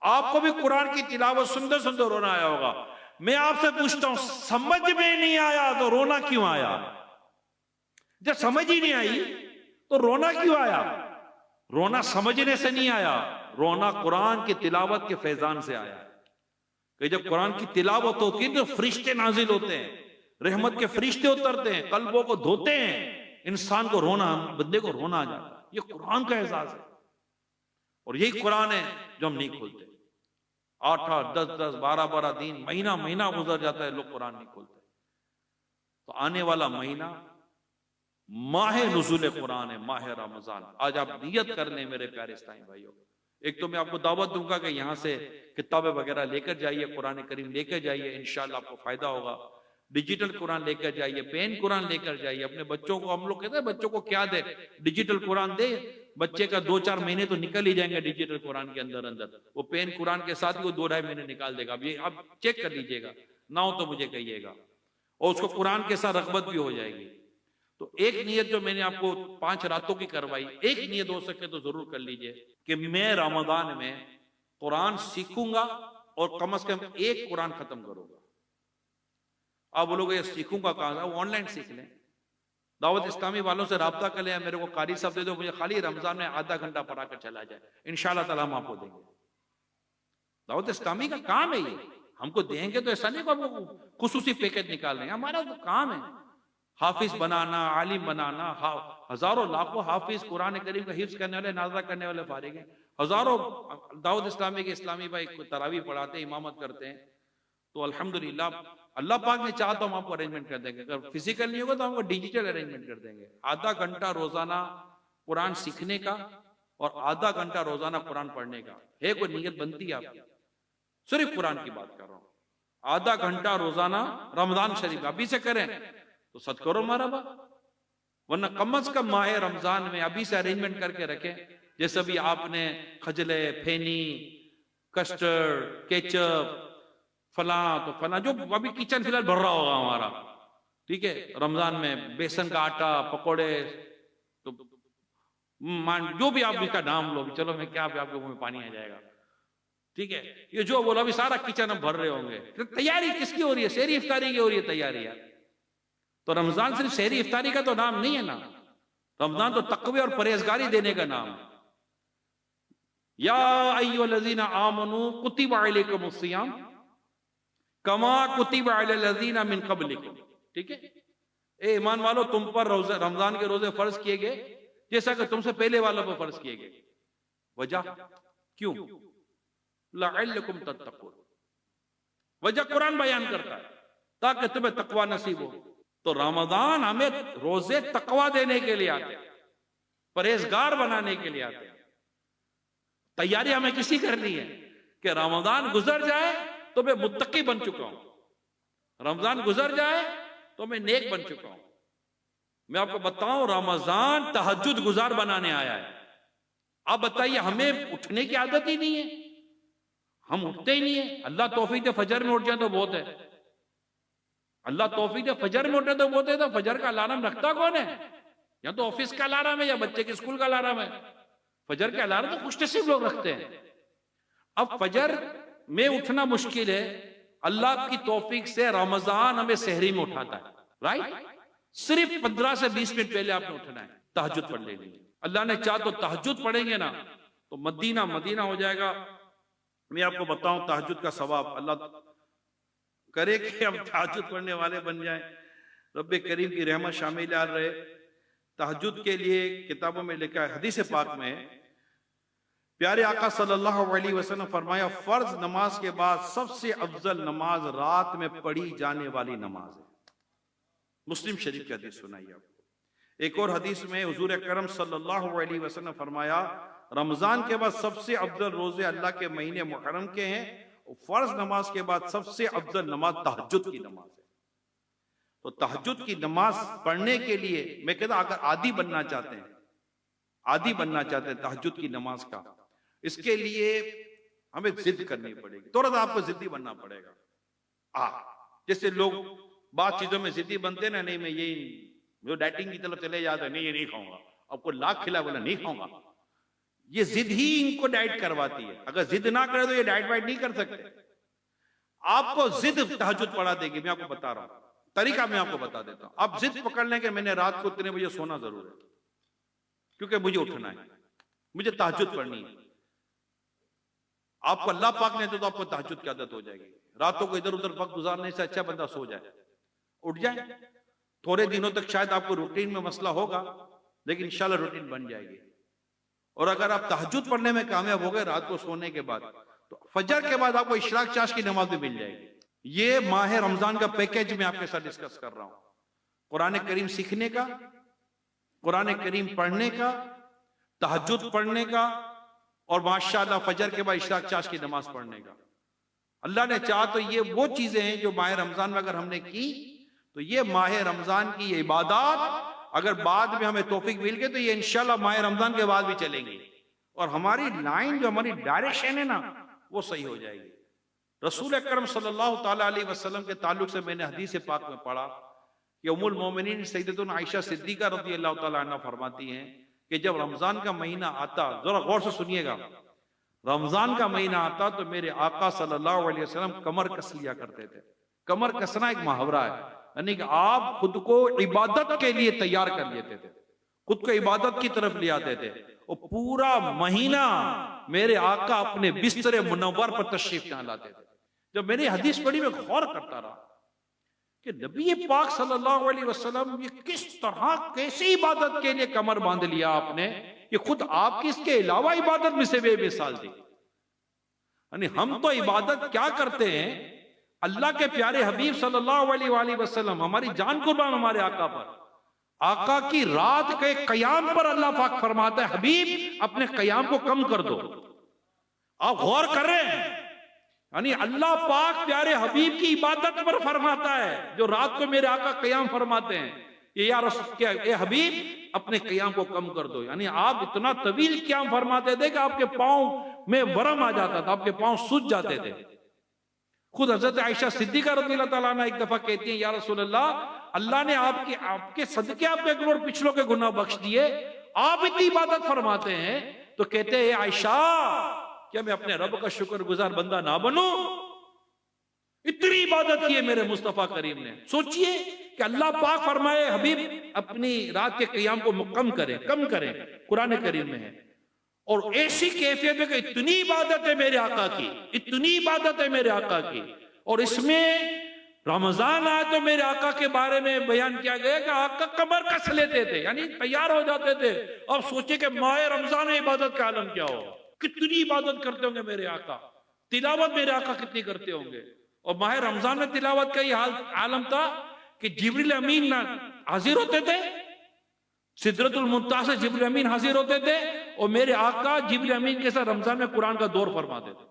S1: آپ کو بھی قرآن کی تلاوت سنتے سنتے رونا آیا ہوگا۔ میں آپ سے پوچھتا ہوں، سمجھ میں نہیں آیا تو رونا کیوں آیا؟ جب سمجھ ہی نہیں آئی تو رونا کیوں آیا؟ رونا سمجھنے سے نہیں آیا، رونا قرآن کی تلاوت کے فیضان سے آیا کہ جب قرآن کی تلاوت ہوتی ہے تو فرشتے نازل ہوتے ہیں، رحمت کے فرشتے اترتے ہیں، قلبوں کو دھوتے ہیں، انسان کو رونا، بندے کو رونا آ جاتا ہے۔ یہ قرآن کا اعزاز ہے، اور یہی قرآن ہے جو ہم نہیں کھولتے۔ 8 10 10 12 دن، مہینہ مہینہ گزر جاتا ہے، لوگ قرآن نہیں کھولتے۔ تو آنے والا مہینہ ماہ نزول قرآن ہے، ماہ رمضان۔ آج آپ نیت کر لیں میرے پیارے اسلامی بھائیوں، ایک تو میں آپ کو دعوت دوں گا کہ یہاں سے کتابیں وغیرہ لے کر جائیے، قرآن کریم لے کر جائیے، انشاءاللہ آپ کو فائدہ ہوگا۔ ڈیجیٹل قرآن لے کر جائیے، پین قرآن لے کر جائیے، اپنے بچوں کو، ہم لوگ کہتے ہیں بچوں کو کیا دے، ڈیجیٹل قرآن دے، بچے کا 2 4 مہینے تو نکل ہی جائیں گے ڈیجیٹل قرآن کے اندر، وہ پین قرآن کے ساتھ ہی وہ 2 2.5 مہینے نکال دے گا۔ اب یہ آپ چیک کر لیجئے گا، نہ ہو تو مجھے کہیے گا، اور اس کو قرآن کے ساتھ رغبت بھی ہو جائے گی۔ تو ایک نیت جو میں نے آپ کو 5 راتوں کی کروائی، ایک نیت ہو سکے تو ضرور کر لیجئے کہ میں رمضان میں قرآن سیکھوں گا اور کم از کم ایک قرآن ختم کروں گا۔ آپ بولو گے یہ سیکھوں گا کہاں سے؟ وہ آن لائن سیکھ لیں، دعوت اسلامی والوں سے رابطہ کر لیں، میرے کو قاری صاحب دے دو، مجھے خالی رمضان میں آدھا گھنٹہ پڑھا کر چلا جائے، انشاءاللہ تعالیٰ ہم آپ کو دیں گے۔ دعوت اسلامی کا کام ہے یہ، ہم کو دیں گے تو ایسا نہیں کہ ہم کو خصوصی پیکج نکال رہے ہیں، ہمارا تو کام ہے حافظ بنانا، عالم بنانا۔ ہزاروں لاکھوں حافظ قرآن کریم کا حفظ کرنے والے، نازلہ کرنے والے فارغ ہیں، ہزاروں دعوت اسلامی کے اسلامی بھائی تراویح پڑھاتے ہیں، امامت کرتے ہیں۔ تو الحمدللہ اللہ پاک نے چاہا تو ہم آپ کو ارینجمنٹ کر دیں گے، اگر فزیکل نہیں ہوگا تو ہم کو ڈیجیٹل ارینجمنٹ کر دیں گے۔ آدھا گھنٹہ روزانہ قرآن سیکھنے کا اور آدھا گھنٹہ روزانہ قرآن پڑھنے کا ہے، کوئی نیت بنتی ہے آپ کی؟ صرف قرآن کی بات کر رہا ہوں، آدھا گھنٹہ روزانہ رمضان شریف ابھی سے کریں تو صد کرو مرحبا، ورنہ کم از کم ماہ رمضان میں ابھی سے ارینجمنٹ کر کے رکھیں۔ جیسے بھی آپ نے خجلے، پھینی، کسٹرڈ، کیچپ، فلاں تو فلاں، جو ابھی کچن فی الحال بھر رہا ہوگا ہمارا، ٹھیک ہے، رمضان میں بیسن کا آٹا، پکوڑے، تو جو بھی آپ اس کا نام لو، چلو میں کیا آپ کے منہ میں پانی آ جائے گا، ٹھیک ہے، یہ جو بولا ابھی سارا کچن اب بھر رہے ہوں گے۔ تیاری کس کی ہو رہی ہے؟ سحری افطاری کی ہو رہی ہے تیاری ہے۔ تو رمضان صرف سحری افطاری کا تو نام نہیں ہے نا، رمضان تو تقوی اور پرہیزگاری دینے کا نام ہے۔ یا ایھا الذین آمنوا کتب علیکم الصیام کما کتب علی الذین من قبلکم، ٹھیک ہے، اے ایمان والو تم پر رمضان کے روزے فرض کیے گئے جیسا کہ تم سے پہلے والوں پر فرض کیے گئے۔ وجہ کیوں؟ لعلکم تتقون، وجہ قرآن بیان کرتا ہے تاکہ تمہیں تقوی نصیب ہو۔ تو رمضان ہمیں روزے تقوی دینے کے لیے آتے ہیں، پرہیزگار بنانے کے لیے آتے ہیں۔ تیاری ہمیں کسی کرنی ہے کہ رمضان گزر جائے تو میں متقی بن چکا ہوں، رمضان گزر جائے تو میں نیک بن چکا ہوں۔ میں آپ کو بتاؤں، رمضان تہجد گزار بنانے آیا ہے۔ آپ بتائیے، ہمیں اٹھنے کی عادت ہی نہیں ہے، ہم اٹھتے ہی نہیں ہیں۔ اللہ توفیق دے فجر میں اٹھ جائیں تو بہت ہے، اللہ توفیق دے فجر میں اٹھے تو بہت ہے۔ تو فجر کا الارم رکھتا کون ہے؟ یا تو آفس کا الارم ہے یا بچے کے اسکول کا الارم ہے۔ فجر کے الارم تو خوش نصیب لوگ رکھتے ہیں۔ اب فجر میں اٹھنا مشکل ہے، اللہ کی توفیق سے رمضان ہمیں سحری میں اٹھاتا ہے، رائٹ؟ صرف 15 سے 20 منٹ پہلے آپ نے اٹھنا ہے، تہجد پڑھ لیں گے۔ اللہ نے چاہ تو تہجد پڑھیں گے نا تو مدینہ مدینہ ہو جائے گا۔ میں آپ کو بتاؤں تہجد کا ثواب، اللہ کرے کہ ہم تہجد پڑھنے والے بن جائیں، رب کریم کی رحمت شامل آ رہے۔ تہجد کے لیے کتابوں میں لکھا ہے، حدیث پاک میں پیارے آقا صلی اللہ علیہ وسلم فرمایا، فرض نماز کے بعد سب سے افضل نماز رات میں پڑھی جانے والی نماز ہے۔ مسلم شریف کی حدیث سنائی آپ کو۔ ایک اور حدیث میں حضور اکرم صلی اللہ علیہ وسلم فرمایا، رمضان کے بعد سب سے افضل روزے اللہ کے مہینے محرم کے ہیں، اور فرض نماز کے بعد سب سے افضل نماز تہجد کی نماز ہے۔ تو تہجد کی نماز پڑھنے کے لیے میں کہتا اگر عادی بننا چاہتے ہیں، عادی بننا چاہتے ہیں تہجد کی نماز کا، اس کے لیے ہمیں ضد کرنی پڑے گی، تھوڑا سا آپ کو ضدی بننا پڑے گا۔ جیسے لوگ بعض چیزوں میں ضدی بنتے نا، نہیں میں یہ جو ڈائٹنگ کی طرف چلے جاتے ہیں، نہیں یہ نہیں کھاؤں گا، آپ کو لاکھ کھلا بولا نہیں کھاؤں گا، یہ ضد ہی ان کو ڈائٹ کرواتی ہے۔ اگر ضد نہ کرے تو یہ ڈائٹ وائٹ نہیں کر سکتے۔ آپ کو ضد تہجد پڑھا دے گی۔ میں آپ کو بتا رہا ہوں طریقہ، میں آپ کو بتا دیتا ہوں۔ آپ ضد پکڑ لیں کہ میں نے رات کو اتنے بجے سونا ضرور ہے کیونکہ مجھے اٹھنا ہے، مجھے تہجد پڑھنی ہے۔ آپ کو اللہ پاک نے تو آپ کو تہجد کی عادت ہو جائے گی۔ راتوں کو ادھر ادھر وقت گزارنے سے اچھا بندہ سو جائے، اٹھ جائے۔ تھوڑے دنوں تک شاید آپ کو روٹین میں مسئلہ ہوگا، لیکن انشاءاللہ روٹین بن جائے گی۔ اور اگر آپ تہجد پڑھنے میں کامیاب ہو گئے رات کو سونے کے بعد، تو فجر کے بعد آپ کو اشراق چاش کی نماز بھی مل جائے گی۔ یہ ماہ رمضان کا پیکیج میں آپ کے ساتھ ڈسکس کر رہا ہوں، قرآن کریم سیکھنے کا، قرآن کریم پڑھنے کا، تہجد پڑھنے کا، اور ماشاءاللہ فجر کے بعد اشراق چاش کی نماز پڑھنے کا۔ اللہ نے چاہا تو یہ وہ چیزیں ہیں جو ماہ رمضان میں اگر ہم نے کی تو یہ ماہ رمضان کی یہ عبادات اگر بعد میں ہمیں توفیق مل گئی تو یہ انشاءاللہ ماہ رمضان کے بعد بھی چلیں گی، اور ہماری لائن جو ہماری ڈائریکشن ہے نا وہ صحیح ہو جائے گی۔ رسول اکرم صلی اللہ تعالیٰ علیہ وسلم کے تعلق سے میں نے حدیث پاک میں پڑھا کہ ام المومنین سیدتنا عائشہ صدیقہ رضی اللہ تعالیٰ عنہ فرماتی ہیں کہ جب رمضان کا مہینہ آتا، ذرا غور سے سنیے گا، رمضان کا مہینہ آتا تو میرے آقا صلی اللہ علیہ وسلم کمر کس لیا کرتے تھے۔ کمر کسنا ایک محاورہ ہے، یعنی کہ آپ خود کو عبادت کے لیے تیار کر لیتے تھے، خود کو عبادت کی طرف لے آتے تھے، اور پورا مہینہ میرے آقا اپنے بستر منور پر تشریف نہ لاتے تھے۔ جب میں نے حدیث پڑھی میں غور کرتا رہا کہ نبی پاک صلی اللہ علیہ وسلم یہ کس طرح کیسی عبادت کے لیے کمر باندھ لیا آپ نے کہ خود آپ کی اس کے علاوہ عبادت میں سے بے مثال تھی۔ یعنی ہم تو عبادت کیا کرتے ہیں، اللہ کے پیارے حبیب صلی اللہ علیہ وآلہ وسلم، ہماری جان قربان ہمارے آقا پر، آقا کی رات کے قیام پر اللہ پاک فرماتا ہے حبیب اپنے قیام کو کم کر دو۔ آپ غور کر رہے ہیں، یعنی اللہ پاک پیارے حبیب کی عبادت پر فرماتا ہے جو رات کو میرے آقا قیام فرماتے ہیں کہ یا رسول کیا اے حبیب اپنے قیام کو کم کر دو۔ یعنی آپ اتنا طویل قیام فرماتے تھے کہ آپ کے پاؤں میں ورم آ جاتا تھا، آپ کے پاؤں سوج جاتے تھے۔ خود حضرت عائشہ صدیقہ رضی اللہ تعالیٰ عنہ ایک دفعہ کہتی ہیں یا رسول اللہ نے آپ کے صدقے آپ کے اگلے اور پچھلوں کے گناہ بخش دیے، آپ اتنی عبادت فرماتے ہیں، تو کہتے ہیں عائشہ کیا میں اپنے رب کا شکر گزار بندہ نہ بنوں؟ اتنی عبادت کی ہے میرے مصطفیٰ کریم نے۔ سوچئے کہ اللہ پاک فرمائے حبیب اپنی رات کے قیام کو کم کریں، قرآن کریم میں ہے، اور ایسی کیفیت ہے کہ اتنی عبادت ہے میرے آقا کی، اتنی عبادت ہے میرے آقا کی، اور اس میں رمضان آئے تو میرے آقا کے بارے میں بیان کیا گیا کہ آقا کمر کس لیتے تھے، یعنی تیار ہو جاتے تھے۔ اب سوچے کہ ماہ رمضان میں عبادت کا عالم کیا ہو، کتنی عبادت کرتے ہوں گے میرے آقا، تلاوت میرے آقا کتنی کرتے ہوں گے۔ اور ماہ رمضان میں تلاوت کا یہ عالم تھا کہ جبریل امین نہ حاضر ہوتے تھے، سدرۃ المنتہا سے جبریل امین حاضر ہوتے تھے، اور میرے آقا جبریل امین کے ساتھ رمضان میں قرآن کا دور فرماتے تھے۔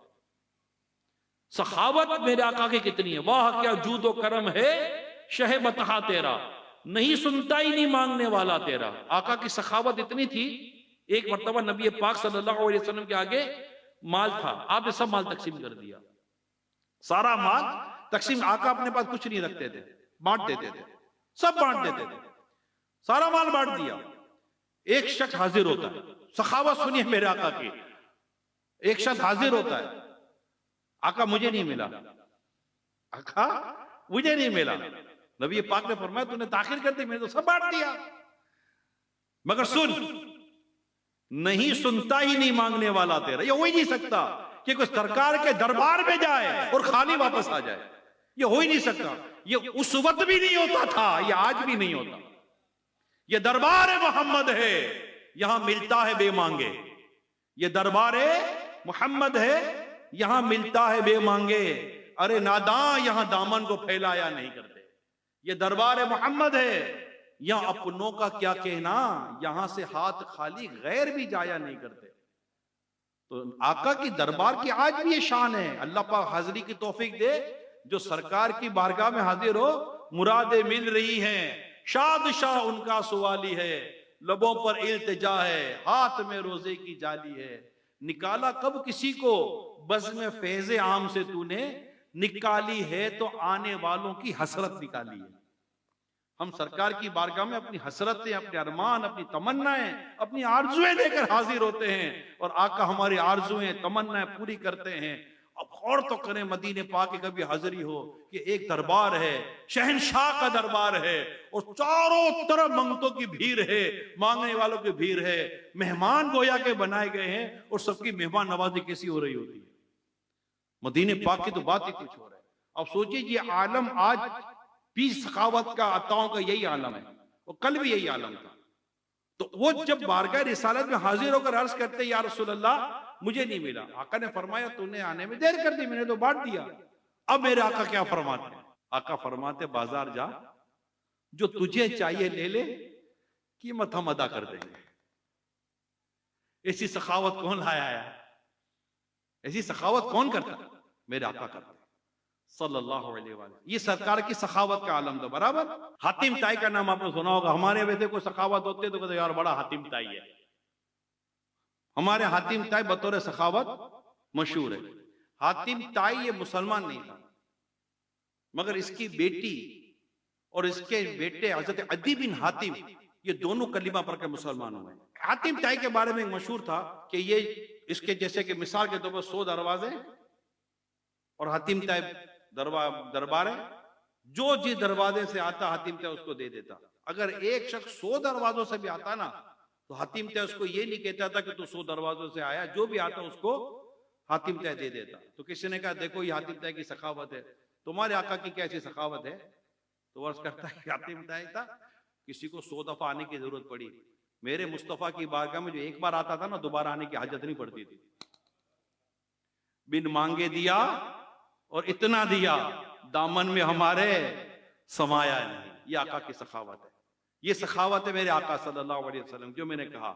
S1: سخاوت میرے آقا کی کتنی ہے، واہ کیا جود و کرم ہے شہ بتہا تیرا، نہیں سنتا ہی نہیں مانگنے والا تیرا۔ آقا کی سخاوت اتنی تھی، ایک مرتبہ نبی پاک صلی اللہ علیہ وسلم کے آگے مال تھا، آپ نے سب مال تقسیم کر دیا، سارا مال تقسیم، آقا اپنے پاس کچھ نہیں رکھتے تھے، بانٹ دیتے تھے، سب بانٹ دیتے تھے، سارا مال بانٹ دیا۔ ایک شخص حاضر ہوتا ہے، سخاوت سنیے میرے آقا کی، ایک شخص حاضر ہوتا ہے، آقا مجھے نہیں ملا، آقا مجھے نہیں ملا۔ نبی پاک نے فرمایا تو نے تاخیر کر دی، میں نے تو سب بانٹ دیا، مگر سن، نہیں سنتا ہی نہیں مانگنے والا تیرا، یہ ہو ہی نہیں سکتا کہ کوئی سرکار کے دربار میں جائے اور خالی واپس آ جائے، یہ ہو ہی نہیں سکتا، یہ اس وقت بھی نہیں ہوتا تھا، یہ آج بھی نہیں ہوتا۔ یہ دربار محمد ہے، یہاں ملتا ہے بے مانگے، یہ دربار محمد ہے، یہاں ملتا ہے بے مانگے، ارے ناداں یہاں دامن کو پھیلایا نہیں کرتے۔ یہ دربار محمد ہے، یہاں اپنوں کا کیا کہنا، یہاں سے ہاتھ خالی غیر بھی جایا نہیں کرتے۔ تو آقا کی دربار کی آج بھی یہ شان ہے، اللہ پاک حاضری کی توفیق دے، جو سرکار کی بارگاہ میں حاضر ہو مرادیں مل رہی ہیں، شاد شاہ ان کا سوالی ہے، لبوں پر التجا ہے، ہاتھ میں روزے کی جالی ہے۔ نکالا کب کسی کو بزم فیض عام سے تو نے، نکالی ہے تو آنے والوں کی حسرت نکالی ہے۔ ہم سرکار کی بارگاہ میں اپنی حسرتیں، اپنے ارمان، اپنی تمنائیں، اپنی آرزویں لے کر حاضر ہوتے ہیں، اور آقا ہماری آرزویں تمنائیں پوری کرتے ہیں۔ اب غور تو کریں مدینے پاک کی کبھی حاضری ہو کہ ایک دربار ہے، شہنشاہ کا دربار ہے، اور چاروں طرف منگتوں کی بھیڑ ہے، مانگنے والوں کی بھیڑ ہے، مہمان گویا کے بنائے گئے ہیں، اور سب کی مہمان نوازی کیسی ہو رہی ہوتی ہے۔ مدینے پاک کی تو بات ہی کچھ ہو رہا ہے۔ اب سوچئے یہ عالم آج بھی سخاوت کا، عطاؤں کا یہی عالم ہے، اور کل بھی یہی عالم تھا۔ تو وہ جب بارگاہ رسالت میں حاضر ہو کر عرض کرتے یا رسول اللہ مجھے نہیں ملا، آقا نے فرمایا تو نے آنے میں دیر کر دی، میں نے تو بانٹ دیا۔ اب میرے آقا کیا فرماتے ہیں؟ آقا فرماتے بازار جا، جو تجھے چاہیے لے لے، قیمت ہم ادا کر دیں گے۔ ایسی سخاوت کون لایا ہے؟ ایسی سخاوت کون کرتا؟ میرے آقا کرتا صلی اللہ علیہ وآلہ۔ یہ سرکار کی سخاوت کا عالم تھا، برابر۔ حاتم طائی کا نام آپ نے سنا ہوگا، ہمارے ویسے کوئی سخاوت ہوتے تو کہتے یار بڑا حاتم طائی ہے۔ ہمارے حاتم طائی بطور سخاوت مشہور ہے۔ حاتم طائی یہ مسلمان نہیں تھا، مگر اس کی بیٹی اور اس کے بیٹے حضرت عدی بن حاتم یہ دونوں کلمہ پڑھ کے مسلمان ہوئے۔ حاتم طائی کے بارے میں مشہور تھا کہ یہ اس کے جیسے کہ مثال کے طور پر 100 دروازے، اور حاتم طائی دربار ہے، جو جس دروازے سے آتا حاتم طائی اس کو دے دیتا۔ اگر ایک شخص 100 دروازوں سے بھی آتا نا تو حاتم طائی اس کو یہ نہیں کہتا تھا کہ تو 100 دروازوں سے آیا، جو بھی آتا اس کو حاتم طائی دے دیتا۔ تو کسی نے کہا دیکھو یہ حاتم طائی کی سخاوت ہے، تمہارے آقا کی کیسی سخاوت ہے؟ تو عرض کرتا ہے حاتم طائی تھا، کسی کو 100 دفعہ آنے کی ضرورت پڑی، میرے مصطفیٰ کی بارگاہ میں جو ایک بار آتا تھا نا دوبارہ آنے کی حاجت نہیں پڑتی تھی۔ بن مانگے دیا اور اتنا دیا، دامن میں ہمارے سمایا نہیں۔ یہ آقا کی سخاوت ہے، یہ سخاوت ہے میرے آقا صلی اللہ علیہ وسلم، جو میں نے کہا۔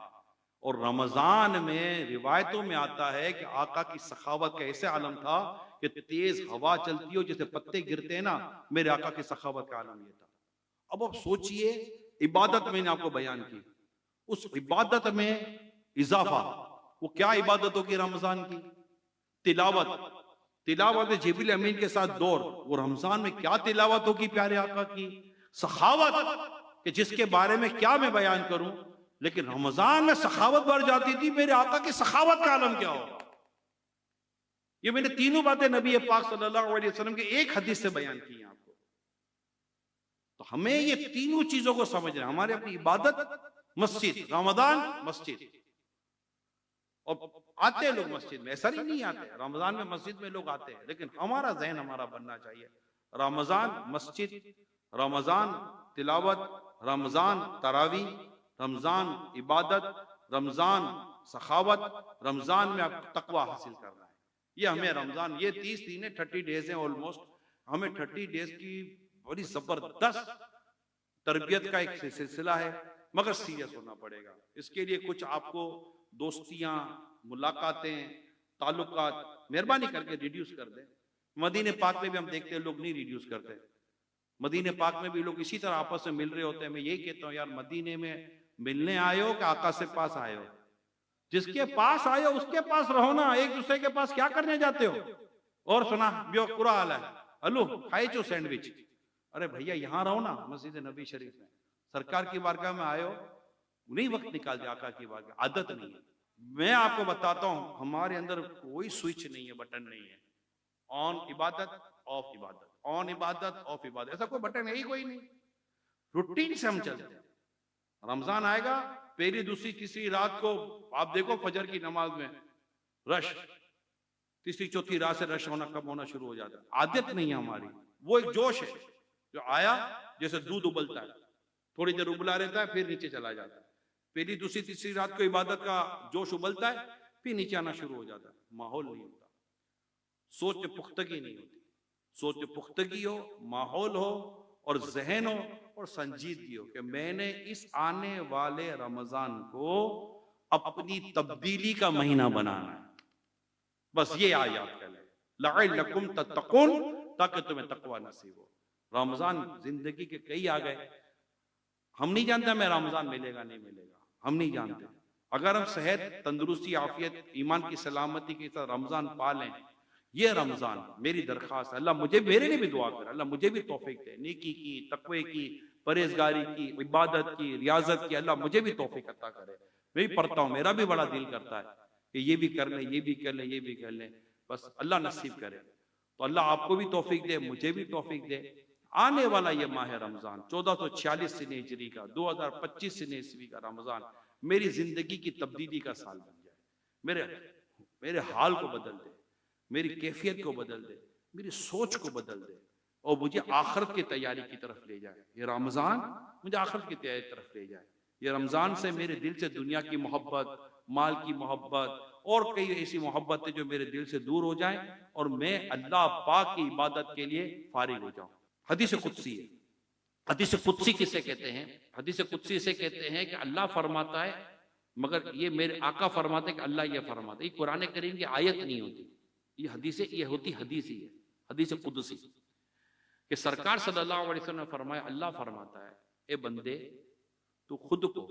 S1: اور رمضان میں روایتوں میں آتا ہے کہ آقا کی سخاوت کا ایسے عالم تھا کہ تیز ہوا چلتی ہو جیسے پتے گرتے ہیں نا، میرے آقا کی سخاوت کا عالم یہ تھا۔ اب آپ سوچئے، عبادت میں نے آپ کو بیان کی، اس عبادت میں اضافہ، وہ کیا عبادت ہوگی رمضان کی؟ تلاوت جبریل امین کے ساتھ دور، وہ رمضان میں کیا تلاوت ہوگی پیارے آقا کی؟ سخاوت کہ جس کے بارے میں کیا میں بیان کروں، لیکن رمضان میں سخاوت بڑھ جاتی تھی، میرے آقا کی سخاوت کا عالم کیا ہوگا؟ یہ میں نے تینوں باتیں نبی پاک صلی اللہ علیہ وسلم کے ایک حدیث سے بیان کی ہیں آپ کو۔ تو ہمیں یہ تینوں چیزوں کو سمجھنا ہے، ہمارے اپنی عبادت مسجد، رمضان مسجد، اور آتے ہیں لوگ مسجد میں، ایسا نہیں آتے، رمضان میں مسجد میں لوگ آتے ہیں، لیکن ہمارا ذہن ہمارا بننا چاہیے رمضان مسجد، رمضان تلاوت، رمضان تراویح، رمضان عبادت، رمضان سخاوت، رمضان میں آپ تقوی حاصل کرنا ہے۔ یہ ہمیں رمضان، یہ 30 دن 30 ڈیز ہیں، آلموسٹ ہمیں 30 ڈیز کی بڑی زبردست تربیت کا ایک سلسلہ ہے، مگر سیریس ہونا پڑے گا. اس کے لیے کچھ آپ کو دوستیاں، ملاقاتیں، تعلقات مہربانی کر کے ریڈیوس کر دیں. مدینہ پاک میں بھی ہم دیکھتے ہیں لوگ نہیں ریڈیوس کرتے. مدینہ پاک میں بھی لوگ اسی طرح آپس میں مل رہے ہوتے ہیں. میں یہی کہتا ہوں یار مدینے میں ملنے آئے ہو کہ آقا سے پاس آئے ہو؟ جس کے پاس آئے ہو اس کے پاس رہو نا، ایک دوسرے کے پاس کیا کرنے جاتے ہو؟ اور سنا بیو قرآ حال ہے الو کھائے چو سینڈوچ. ارے بھیا یہاں رہو نا مسجد نبی شریف میں، سرکار کی بارگاہ میں آئے ہو، نہیں وقت نکال دے آقا کی بارگاہ. عادت نہیں ہے. میں آپ کو بتاتا ہوں ہمارے اندر کوئی سوئچ نہیں ہے، بٹن نہیں ہے. آن عبادت، آف عبادت، آن عبادت، آف عبادت، ایسا کوئی بٹن ہے ہی کوئی نہیں. روٹین سے ہم چلتے ہیں. رمضان آئے گا، پہلی دوسری تیسری رات کو آپ دیکھو فجر کی نماز میں رش، تیسری چوتھی رات سے رش ہونا کم ہونا شروع ہو جاتا ہے. عادت نہیں ہے ہماری. وہ ایک جوش ہے جو آیا جیسے دودھ ابلتا ہے، تھوڑی دیر ابلا رہتا ہے پھر نیچے چلا جاتا ہے. پہلی دوسری تیسری رات کو عبادت کا جوش ابلتا ہے پھر نیچے آنا شروع ہو جاتا ہے. ماحول نہیں ہوتا، سوچ میں پختگی نہیں ہوتی. سوچ میں پختگی ہو، ماحول ہو اور ذہن ہو اور سنجیدگی ہو کہ میں نے اس آنے والے رمضان کو اپنی تبدیلی کا مہینہ بنانا ہے. بس یہ آیات کر لیں لعلکم تتقون، تاکہ تمہیں تقوی نصیب ہو. رمضان زندگی کے کئی آ گئے، ہم نہیں جانتے ہمیں رمضان ملے گا نہیں ملے گا، ہم نہیں جانتے. اگر ہم صحت، تندرستی، عافیت، ایمان کی سلامتی کے ساتھ رمضان پالیں، یہ رمضان میری درخواست ہے اللہ مجھے، میرے لیے بھی دعا کر اللہ مجھے بھی توفیق دے، نیکی کی، تقوی کی، پرہیزگاری کی، عبادت کی، ریاضت کی. اللہ مجھے بھی توفیق عطا کرے. میں بھی پڑھتا ہوں، میرا بھی بڑا دل کرتا ہے کہ یہ بھی کر لیں، یہ بھی کر لیں، یہ بھی کر لیں. بس اللہ نصیب کرے. تو اللہ آپ کو بھی توفیق دے، مجھے بھی توفیق دے. آنے والا یہ ماہ رمضان 1446 سن ہجری کا، 2025 سن عیسوی کا رمضان میری زندگی کی تبدیلی کا سال بن جائے. میرے حال کو بدل دے، میری کیفیت کو بدل دے، میری سوچ کو بدل دے اور مجھے آخرت کی تیاری کی طرف لے جائے. یہ رمضان مجھے آخرت کی تیاری کی طرف لے جائے. یہ رمضان سے میرے دل سے دنیا کی محبت، مال کی محبت اور کئی ایسی محبتیں جو میرے دل سے دور ہو جائیں اور میں اللہ پاک کی عبادت کے لیے فارغ ہو جاؤں. حدیث قدسی ہے. حدیث قدسی کسے کہتے ہیں؟ حدیث قدسی سے کہتے ہیں کہ اللہ فرماتا ہے، مگر یہ میرے آقا فرماتے ہیں کہ اللہ یہ فرماتا ہے. یہ قرآن کریم کی آیت نہیں ہوتی، یہ حدیث، یہ ہوتی حدیث ہی ہے، حدیث قدسی. کہ سرکار صلی اللہ علیہ وسلم نے فرمایا، اللہ فرماتا ہے اے بندے تو خود کو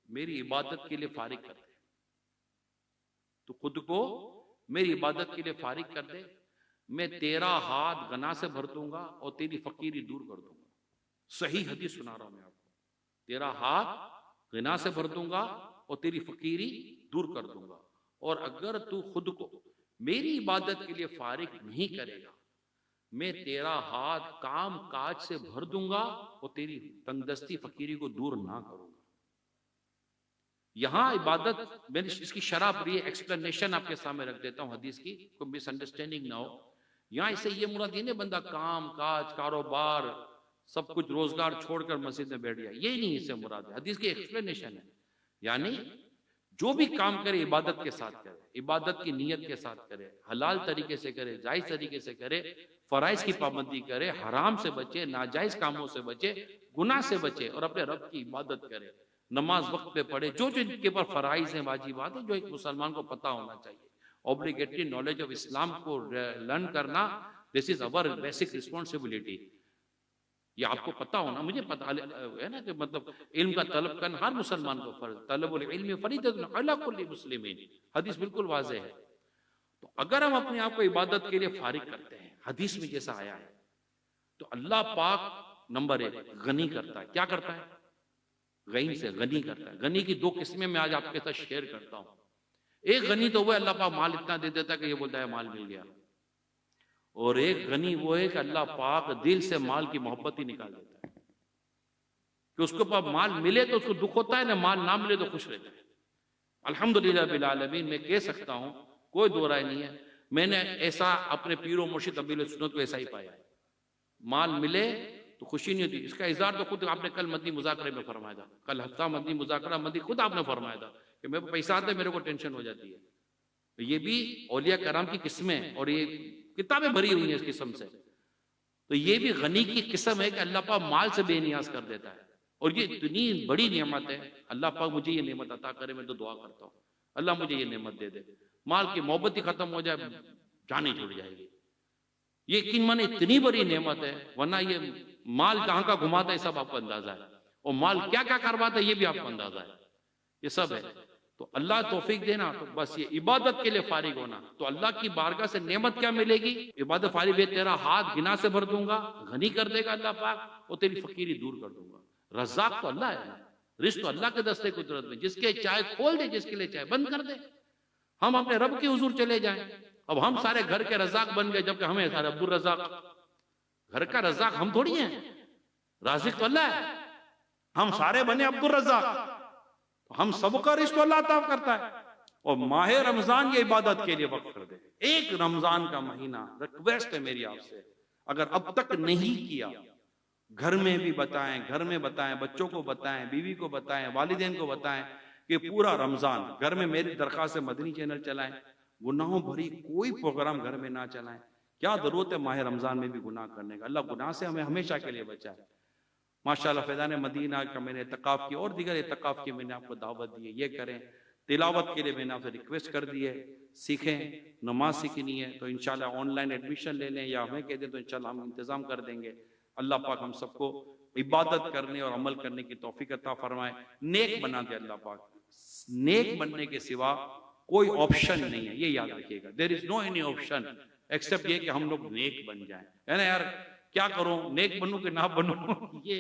S1: میری عبادت کے لیے فارغ کر دے. تو خود کو میری عبادت کے لیے فارغ کر دے، میں تیرا ہاتھ غنا سے بھر دوں گا اور تیری فقیری دور کر دوں گا. صحیح حدیث سنا رہا ہوں میں آپ کو. تیرا ہاتھ غنا سے بھر دوں گا اور تیری فقیری دور کر دوں گا. اور اگر تو خود کو میری عبادت کے لیے فارغ نہیں کرے گا، میں تیرا ہاتھ کام کاج سے بھر دوں گا اور تیری تنگدستی فقیری کو دور نہ کروں گا. یہاں عبادت، میں نے اس کی شرح پر یہ ایکسپلینیشن آپ کے سامنے رکھ دیتا ہوں حدیث کی، کوئی مس انڈرسٹینڈنگ نہ ہو. یہاں اسے یہ مراد یہ نہیں بندہ کام کاج، کاروبار، سب کچھ روزگار چھوڑ کر مسجد میں بیٹھ گیا، یہ نہیں اسے مراد ہے. حدیث کی ایکسپلینیشن ہے یعنی جو بھی کام کرے عبادت کے ساتھ کرے، عبادت کی نیت کے ساتھ کرے، حلال طریقے سے کرے، جائز طریقے سے کرے، فرائض کی پابندی کرے، حرام سے بچے، ناجائز کاموں سے بچے، گناہ سے بچے اور اپنے رب کی عبادت کرے، نماز وقت پہ پڑھے، جو جو ان کے پر فرائض ہیں، واجبات ہیں، جو ایک مسلمان کو پتہ ہونا چاہیے. obligatory knowledge of اسلام کو لرن کرنا، this is our basic responsibility. یہ آپ کو پتہ ہونا، مجھے پتہ ہے نا کہ مطلب علم کا طلب کرنا ہر مسلمان کو فرض، طلب العلم فریضۃ علی کل مسلمین، حدیث بالکل واضح ہے. تو اگر ہم اپنے آپ کو عبادت کے لیے فارغ کرتے ہیں حدیث میں جیسا آیا ہے، تو اللہ پاک نمبر 1 غنی کرتا ہے. کیا کرتا ہے؟ غنی سے غنی کرتا ہے. غنی کی 2 قسمیں میں آج آپ کے ساتھ شیئر کرتا ہوں. ایک غنی تو وہ اللہ پاک مال اتنا دے دیتا ہے کہ یہ بولتا ہے مال مل گیا، اور ایک غنی وہ ہے کہ اللہ پاک دل سے مال کی محبت ہی نکال دیتا ہے کہ اس کے پاس مال ملے تو اس کو دکھ ہوتا ہے، نہ مال نہ ملے تو خوش رہتا ہے. الحمدللہ رب العالمین. میں کہہ سکتا ہوں کوئی دو رائے نہیں ہے، میں نے ایسا اپنے پیر و مرشد ابی سنت کو ایسا ہی پایا. مال ملے تو خوشی نہیں ہوتی. اس کا اظہار تو خود آپ نے کل مدنی مذاکرے میں فرمایا تھا، کل ہفتہ مدنی مذاکرہ مدنی خود آپ نے فرمایا تھا کہ میرے کو پیسہ آتا ہے میرے کو ٹینشن ہو جاتی ہے. یہ بھی اولیاء کرام کی قسمیں اور یہ کتابیں بھری ہوئی ہیں اس قسم سے. تو یہ بھی غنی کی قسم ہے کہ اللہ پاک مال سے بے نیاز کر دیتا ہے، اور یہ اتنی بڑی نعمت ہے. اللہ پاک مجھے یہ نعمت عطا کرے، میں تو دعا کرتا ہوں اللہ مجھے یہ نعمت دے دے. مال کی محبت ہی ختم ہو جائے، جان ہی چھوڑ جائے گی. یہ یقین مانے اتنی بڑی نعمت ہے، ورنہ یہ مال کہاں کا گھماتا ہے سب آپ کو اندازہ ہے، اور مال کیا کیا کرواتا ہے یہ بھی آپ کو اندازہ ہے. یہ سب ہے. تو اللہ توفیق دینا، تو بس یہ عبادت کے لیے فارغ ہونا. تو اللہ کی بارگاہ سے نعمت کیا ملے گی؟ عبادت فارغ ہے، تیرا ہاتھ گنا سے بھر دوں گا، غنی کر دے گا اللہ پاک، اور تیری فقیری دور کر دوں گا. رزاق تو اللہ ہے، رزق تو اللہ کے دستے قدرت میں، جس کے چاہے کھول دے، جس کے لیے چاہے بند کر دے. ہم اپنے رب کے حضور چلے جائیں. اب ہم سارے گھر کے رزاق بن گئے، جبکہ ہمیں سارے عبد الرزاق. گھر کا رزاق ہم تھوڑی ہیں، رازق تو اللہ ہے. ہم سارے بنے عبد الرزاق، ہم سب کا رزق اللہ عطا کرتا ہے. اور ماہ رمضان یہ عبادت کے لیے وقف کر دے. ایک رمضان کا مہینہ، ریکویسٹ ہے میری آپ سے، اگر اب تک نہیں کیا، گھر میں بھی بتائیں، گھر میں بتائیں، بچوں کو بتائیں، بیوی کو بتائیں، والدین کو بتائیں کہ پورا رمضان گھر میں میری درخواست ہے مدنی چینل چلائیں. گناہوں بھری کوئی پروگرام گھر میں نہ چلائیں. کیا ضرورت ہے ماہ رمضان میں بھی گناہ کرنے کا؟ اللہ گناہ سے ہمیں ہمیشہ کے لیے بچائے. ماشاءاللہ فیضان مدینہ کا میں نے اعتکاف کی، اور دیگر اعتکاف کی میں نے آپ کو دعوت دی ہے. یہ کریں. تلاوت کے لیے میں نے آپ سے ریکویسٹ کر دی ہے، سیکھیں. نماز سیکھنی ہے تو انشاءاللہ آن لائن ایڈمیشن لے لیں، یا ہمیں کہہ دیں تو انشاءاللہ ہم انتظام کر دیں گے. اللہ پاک ہم سب کو عبادت کرنے اور عمل کرنے کی توفیق عطا فرمائے. نیک بنا دے اللہ پاک. نیک بننے کے سوا کوئی آپشن نہیں ہے، یہ یاد رکھیے گا. دیر از نو اینی آپشن ایکسپٹ یہ کہ ہم لوگ نیک بن جائیں. ہے نا یار، کیا کروں، نیک بنوں کہ نہ بنوں، یہ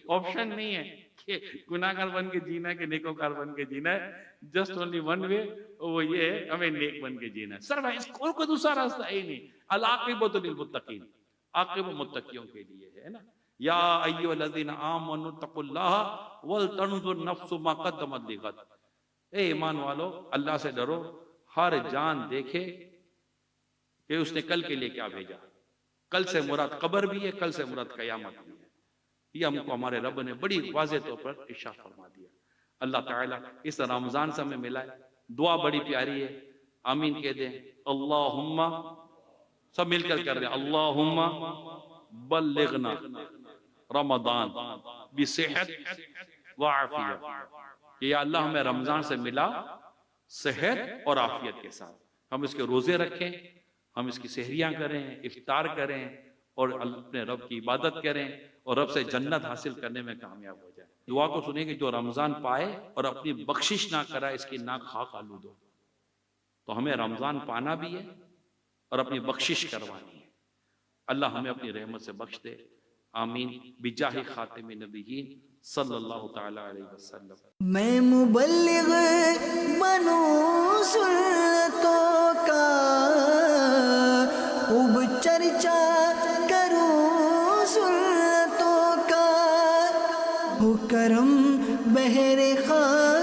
S1: آپشن نہیں ہے کہ گناہگار بن کے جینا ہے کہ نیکوکار بن کے جینا ہے. جسٹ اونلی ون وے، وہ یہ ہے ہمیں نیک بن کے جینا ہے. سر اس کو کوئی دوسرا راستہ ہے ہی نہیں. العاقبۃ للمتقین، عاقبت متقیوں کے لیے ہے نا. یا ایھا الذین آمنوا اتقوا اللہ ولتنظر نفس ما قدمت لغد. اے ایمان والو، اللہ سے ڈرو، ہر جان دیکھے کہ اس نے کل کے لیے کیا بھیجا. کل سے مراد قبر بھی ہے، کل سے مراد قیامت بھی ہے. یہ ہم کو ہمارے رب نے بڑی واضح طور پر ارشاد فرما دیا. اللہ تعالیٰ اس رمضان سے ہمیں ملا ہے. دعا بڑی پیاری ہے، آمین کہہ دیں. اللہم، سب مل کر دیں، اللہم بلغنا رمضان بصحت وعافیہ. کہ یا اللہ ہمیں رمضان سے ملا صحت اور عافیت کے ساتھ. ہم اس کے روزے رکھیں، ہم اس کی سحریاں کریں، افطار کریں، اور اپنے رب کی عبادت کریں، اور رب سے جنت حاصل کرنے میں کامیاب ہو جائیں. دعا کو سنیں کہ جو رمضان پائے اور اپنی بخشش نہ کرائے، اس کی ناک خاک آلود ہو. تو ہمیں رمضان پانا بھی ہے اور اپنی بخشش کروانی ہے. اللہ ہمیں اپنی رحمت سے بخش دے. آمین بجاہ خاتم نبیین صلی اللہ تعالی علیہ وسلم.
S2: میں مبلغ بنوں سنتوں کا، خوب چرچا کروں سنتوں کا، ہو کرم بہر خان